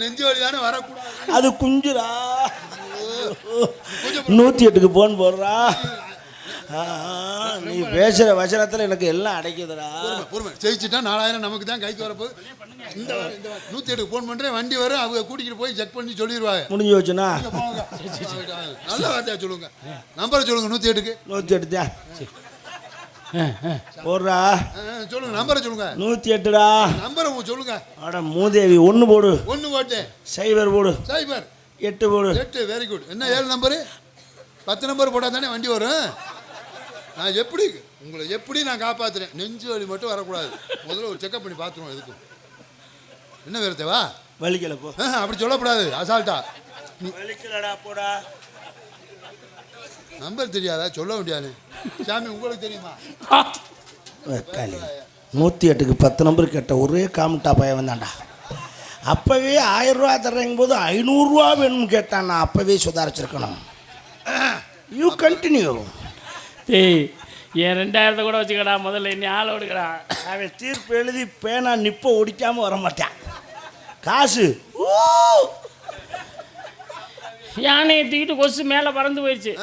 நெஞ்சு வலி தானே வரக்கூடாது. அது குஞ்சுடா. 108க்கு போன் போடுறா. நீ பேசுற வசனத்துல எனக்கு எல்லாம் அடைக்குதுடா. ஜெயிச்சுட்டா 4000 நமக்கு தான் கைக்கு வரப்போகுது. இந்த 108க்கு போன் பண்றேன், வண்டி வரும். அவங்க கூட்டிகிட்டு போய் செக் பண்ணி சொல்லிடுவாங்க. முடிஞ்சு வச்சுனா நல்ல வார்த்தையா சொல்லுங்க. நம்பரை சொல்லுங்க. 108க்கு 108 தான் போடுறா. சொல்லுங்க, நம்பரை சொல்லுங்க. 108டா நம்பரை சொல்லுங்க. அட மூதேவி, 1 போடு. 1 போட்டு 0 போடு. 8 போடு. 8. Very good. என்ன 7 நம்பரு? 10 நம்பர் போட்டால் தானே வண்டி வரும். நான் உங்களை எப்படி நான் காப்பாற்றுறேன்? நெஞ்சு வலி மட்டும் வரக்கூடாது. முதல்ல ஒரு செக்அப் பண்ணி பார்த்துருவோம். எதுக்கும் என்ன வேறு தேவா வலிக்கல போ. அப்படி சொல்லக்கூடாது அசால்ட்டா. வலிக்கலடா போடா. நம்பர் தெரியாதா? சொல்ல முடியாது. சாமி உங்களுக்கு தெரியுமா? 108க்கு 10 நம்பர் கேட்ட ஒரே காமிட்டா பையன் வந்தான்டா. அப்போவே 1000 ரூபா தர்றங்க போது 500 ரூபா வேணும்னு கேட்டான். நான் அப்போவே சுதாரிச்சிருக்கணும். You continue. டேய் என் 2000 கூட வச்சுக்கடா, முதல்ல என்ன ஆளை விடுக்கடா. அவன் தீர்ப்பு எழுதி பேனா நிப்ப ஒடிக்காமல் வர மாட்டான். காசு யானையை தூக்கிட்டு கொசு மேலே பறந்து போயிடுச்சு.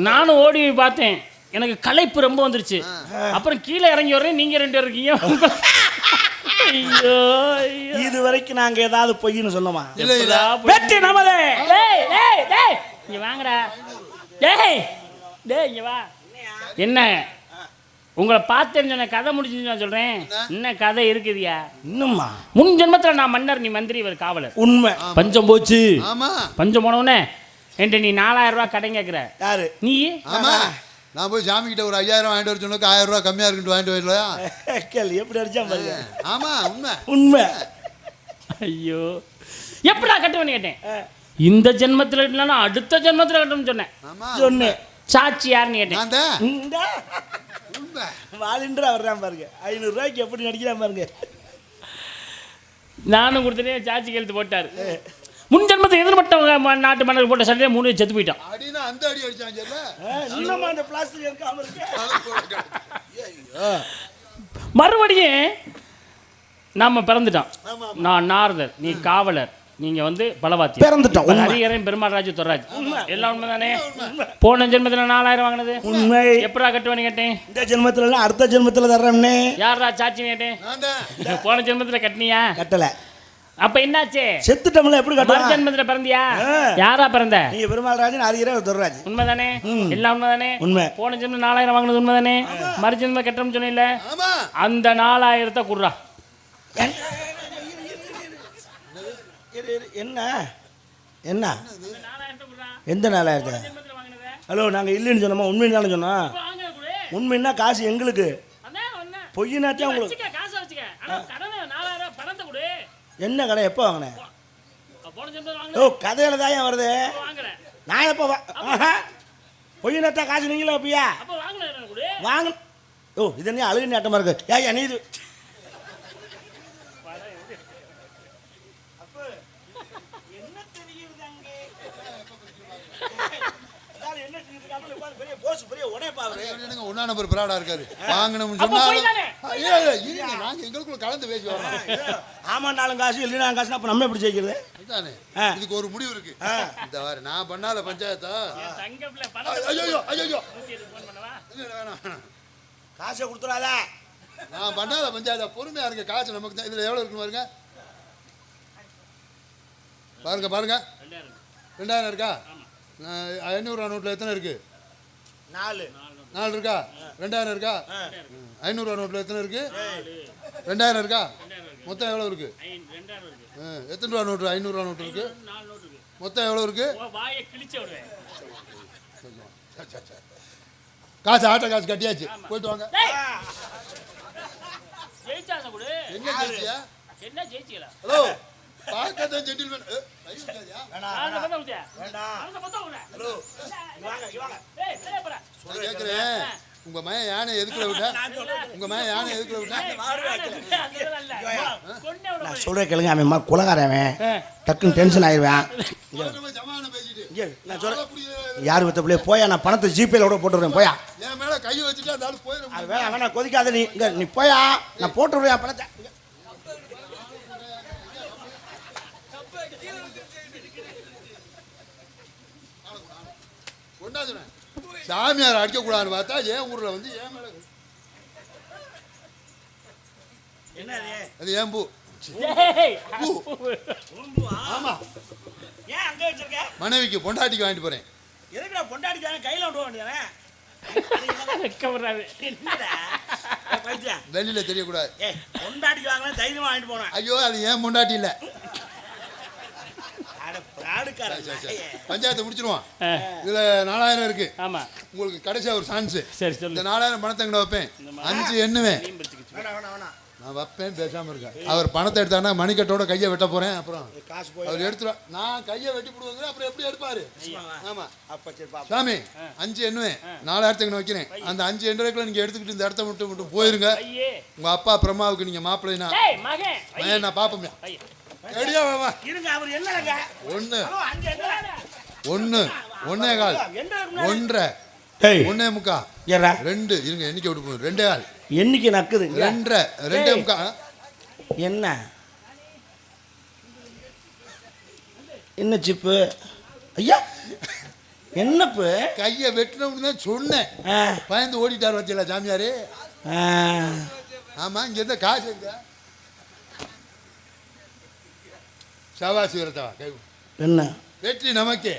நானும் ஓடி போய் பார்த்தேன். எனக்கு களைப்பு ரொம்ப வந்துருச்சு. அப்புறம் கீழே இறங்கி வரேன். நீங்கள் 2 பேர் இருக்கீங்க. ஐயோ இது வரைக்கும் நாங்கள் ஏதாவது பொய்ன்னு சொன்னோமா? வெற்றி நமதே. டேய் டேய் டேய் இங்கே வாங்கடா. டேய் டேய் இங்கே வா. என்ன உங்களை பார்த்தேன்னு சொன்ன கதை முடிச்சுன்னு நான் சொல்கிறேன். இன்னும் கதை இருக்குதியா? இன்னும்மா? முன் ஜென்மத்தில் நான் மன்னர், நீ மந்திரி, இவர் காவலர். உண்மை. பஞ்சம் போச்சு. ஆமா. பஞ்சம் போனவுடனே என்கிட்ட நீ 4000 ரூபா கடன் கேட்குற. யாரு? நீ. ஆமா. நான் போய் சாமி கிட்ட ஒரு 5000 வாங்கிட்டு வர சொன்னக்கு 1000 ரூபா கம்மியா இருக்குன்னு வாங்கிட்டு வரலையா? கேள்வி எப்படி அடிச்சா பாருங்க. ஆமா உண்மை. உண்மை. ஐயோ எப்படா கட்டுவேன்னு கேட்டேன். இந்த ஜென்மத்தில் இல்லைன்னா அடுத்த ஜென்மத்தில் கட்டணும்னு சொன்னேன். சொன்னேன். சாட்சி யாருன்னு கேட்டேன். நான் தான். இந்த உண்மை. வாலின்றா வர்றான் பாருங்க. 500 ரூபாய்க்கு எப்படி நடிக்கிறான் பாருங்க. நானும் கொடுத்துட்டே சாட்சி கழுத்து போட்டார். முன் ஜென்மத்தை எதிர்மட்ட நாட்டு மன்னர் போட்ட சண்டையை 3 செத்து போயிட்டான். அடினா அந்த அடி அடிச்சாங்கல்ல. இன்னும் அந்த பிளாஸ்டிக் இருக்காம இருக்கு. மறுபடியும் நாம பிறந்துட்டான். நான் நாரதர், நீ காவலர், நீங்க வந்து பலவாத்தி பிறந்துட்டோம். ஹரிஹரன், பெருமாள் ராஜு, தொர்ராஜ். எல்லாம் உண்மை தானே? போன ஜென்மத்தில் 4000 வாங்கினது உண்மை. எப்படா கட்டுவேன்னு கேட்டேன். இந்த ஜென்மத்துல அடுத்த ஜென்மத்துல தர்றேன்னே. யாரா சாட்சின்னு கேட்டேன். நான் தான். போன ஜென்மத்தில் கட்டினியா? கட்டல. அப்ப என்னாச்சு? செத்துட்டோம்ல, எப்படி மறு கட்டலாம்? ஜென்மத்தில் பிறந்தியா? யாரா பிறந்த? நீங்க பெருமாள் ராஜன், ஹரிஹரன், தொர்ராஜ். உண்மைதானே? எல்லாம் உண்மைதானே? உண்மை. போன ஜென்மம் 4000 வாங்கினது உண்மைதானே? மறு ஜென்மம் கட்டணும்னு சொன்னீங்கல்ல, ஆமா. அந்த 4000 குடுறா. என்ன என்ன எந்த 4000? ஹலோ, நாங்க இல்லைன்னு சொன்னோமா? உண்மைன்னு சொன்னோம். உண்மைன்னா காசு எங்களுக்கு, பொய்னாச்சும் உங்களுக்கு. என்ன கடை எப்போ வாங்கினேன்? ஓ, கதையில தான் ஏன் வருது? நான் எப்போ பொய்னாச்சா காசு நீங்களே எப்பயா வாங்க? ஓ, இது என்ன அழுகு நாட்டமா இருக்கு? ஏன் நீ இது ஒன்னா நம்பர் பிராடா இருக்காரு. வாங்கணும்னு சொன்னா நாங்க எங்களுக்குள்ள கலந்து பேசி வரோம். ஆமா, நாளும் காசு இல்லைன்னா காசு. அப்ப நம்ம எப்படி ஜெயிக்கிறது? இதுக்கு ஒரு முடிவு இருக்கு. இந்த வார நான் பண்ணாத பஞ்சாயத்தா. காசை கொடுத்துடாத. நான் பண்ணாத பஞ்சாயத்தா. பொறுமையா இருங்க. காசு நமக்கு தான். இதுல எவ்வளவு இருக்குன்னு பாருங்க. பாருங்க பாருங்க. 2000 இருக்கா? 500 ரூபா நோட்ல எத்தனை இருக்கு? 4 இருக்கா? 2000 இருக்கா? 500 ரூபா நோட்ல எத்தனை இருக்கு? 2000 இருக்கா? மொத்தம் எவ்வளவு இருக்கு? எத்தனை ரூபா நோட்டு? 500 ரூபா நோட்டு இருக்கு. மொத்தம் எவ்வளவு இருக்கு? காசு ஆட்ட காசு கட்டியாச்சு. போயிட்டு வாங்க. என்ன ஜெயிச்சியா? Hello, பாக்கத்தான் gentleman. கேட்கிறேன், உங்க மகன் யானை எதுக்குள்ள விட்டா? உங்க மகன் யானை எதுக்குள்ள விட்டா? நான் சொல்றேன் கேளுங்க. அவன் குலகாரன், டக்குன்னு டென்ஷன் ஆயிடுவேன். நான் சொல்றேன், யார் வித்த பிள்ளைய போயா, நான் பணத்தை ஜிபேல கூட போட்டுருவேன். போயா, என் மேல கை வச்சுட்டு அந்த ஆளு போயிடும். வேணாம், கொதிக்காத. நீ போயா, நான் போட்டுருவேன் பணத்தை. சாமியார் அடிக்க கூடாதுன்னு பார்த்தா என் ஊர்ல வந்து ஏன் மேல அது ஏன் பூ? ஆமா, ஏன் அங்க வச்சிருக்க? மனைவிக்கு பொண்டாட்டிக்கு வாங்கிட்டு போறேன். எதுக்குடா பொண்டாட்டிக்கான கையில விட வேண்டியதானே? வெளியில தெரியக்கூடாது. பொண்டாட்டிக்கு வாங்கினா தைரியமா வாங்கிட்டு போனேன். ஐயோ, அது ஏன் பொண்டாட்டி இல்ல. பஞ்சாயத்தை முடிச்சிருவான். இதுல 4000 இருக்கு. ஆமா, உங்களுக்கு கடைசியா ஒரு சான்ஸ். சரி சொல்லு. இந்த 4000 பணத்தை எங்க வைப்பேன்? 5 எண்ணுவேன். நான் வைப்பேன் பேசாம இருக்கேன். அவர் பணத்தை எடுத்தானா மணிக்கட்டோட கையை வெட்ட போறேன். அப்புறம் காசு போய் அவர் எடுத்துருவா. நான் கையை வெட்டி போடுவாங்க. அப்புறம் எப்படி எடுப்பாரு? ஆமா அப்ப சரி பாப்பா. சாமி 5 எண்ணுவேன் 4000 வைக்கிறேன். அந்த 5 எண்ணுக்குள்ள நீங்க எடுத்துக்கிட்டு இந்த இடத்த விட்டு போயிருங்க. உங்க அப்பா பிரம்மாவுக்கு நீங்க மாப்பிள்ளைனா நான் பாப்போம். ரெடியா வாமா. இருங்க அவர் என்னங்க? 1 அங்க என்ன? 1 1.25 1.5 1.25 ஏறா 2 இருங்க எண்ணிக்கை விட்டு போகுது 2.25 என்னைக்கு நக்குது 2.5 2.25 என்ன என்ன சிப்பு ஐயா என்னப்பு கையை வெட்டணும்னு தான் சொன்னேன். பயந்து ஓடிட்டார் வச்சல சாமியாரு. ஆமா இங்க இருந்த காசு எங்க சவாசி வரத்தவா கை என்ன வெற்றி நமக்கே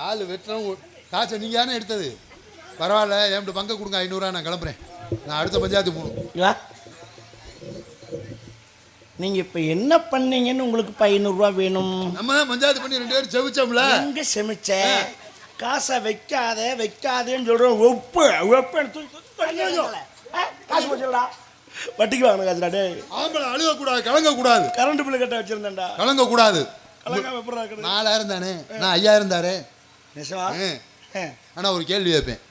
ஆள் வெட்டுறோம். காசை நீங்க தானே எடுத்தது. பரவாயில்ல என்கிட்ட பங்கு கொடுங்க 500 நான் கிளம்புறேன். நான் அடுத்த பஞ்சாயத்து போகணும். நீங்க இப்ப என்ன பண்ணீங்கன்னு உங்களுக்கு 500 வேணும்? நம்ம தான் பஞ்சாயத்து பண்ணி 2 பேரும் செவிச்சோம்ல. எங்க செமிச்ச காசை வைக்காதேன்னு சொல்றோம். ஒப்பு காசு போச்சுடா. வட்டிக்கு வாங்கின காசுடா. டே ஆம்பளை அழுக கூடாது கலங்க கூடாது. கரண்ட் பில்லு கட்ட வச்சிருந்தேன்டா. கலங்க கூடாது. கலங்க எப்படா? 4000 தானே நான் 5000 தாரே. நெசவா? ஆனா ஒரு கேள்வி வைப்பேன்.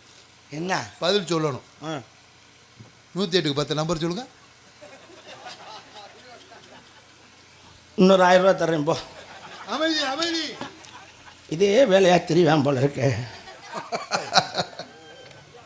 என்ன பதில் சொல்லணும். 108க்கு 10 நம்பர் சொல்லுங்க. இன்னொரு 1000 ரூபா தர்றேன் போ. அமைதி அமைதி. இதே வேலையா தெரியாம போல இருக்கு.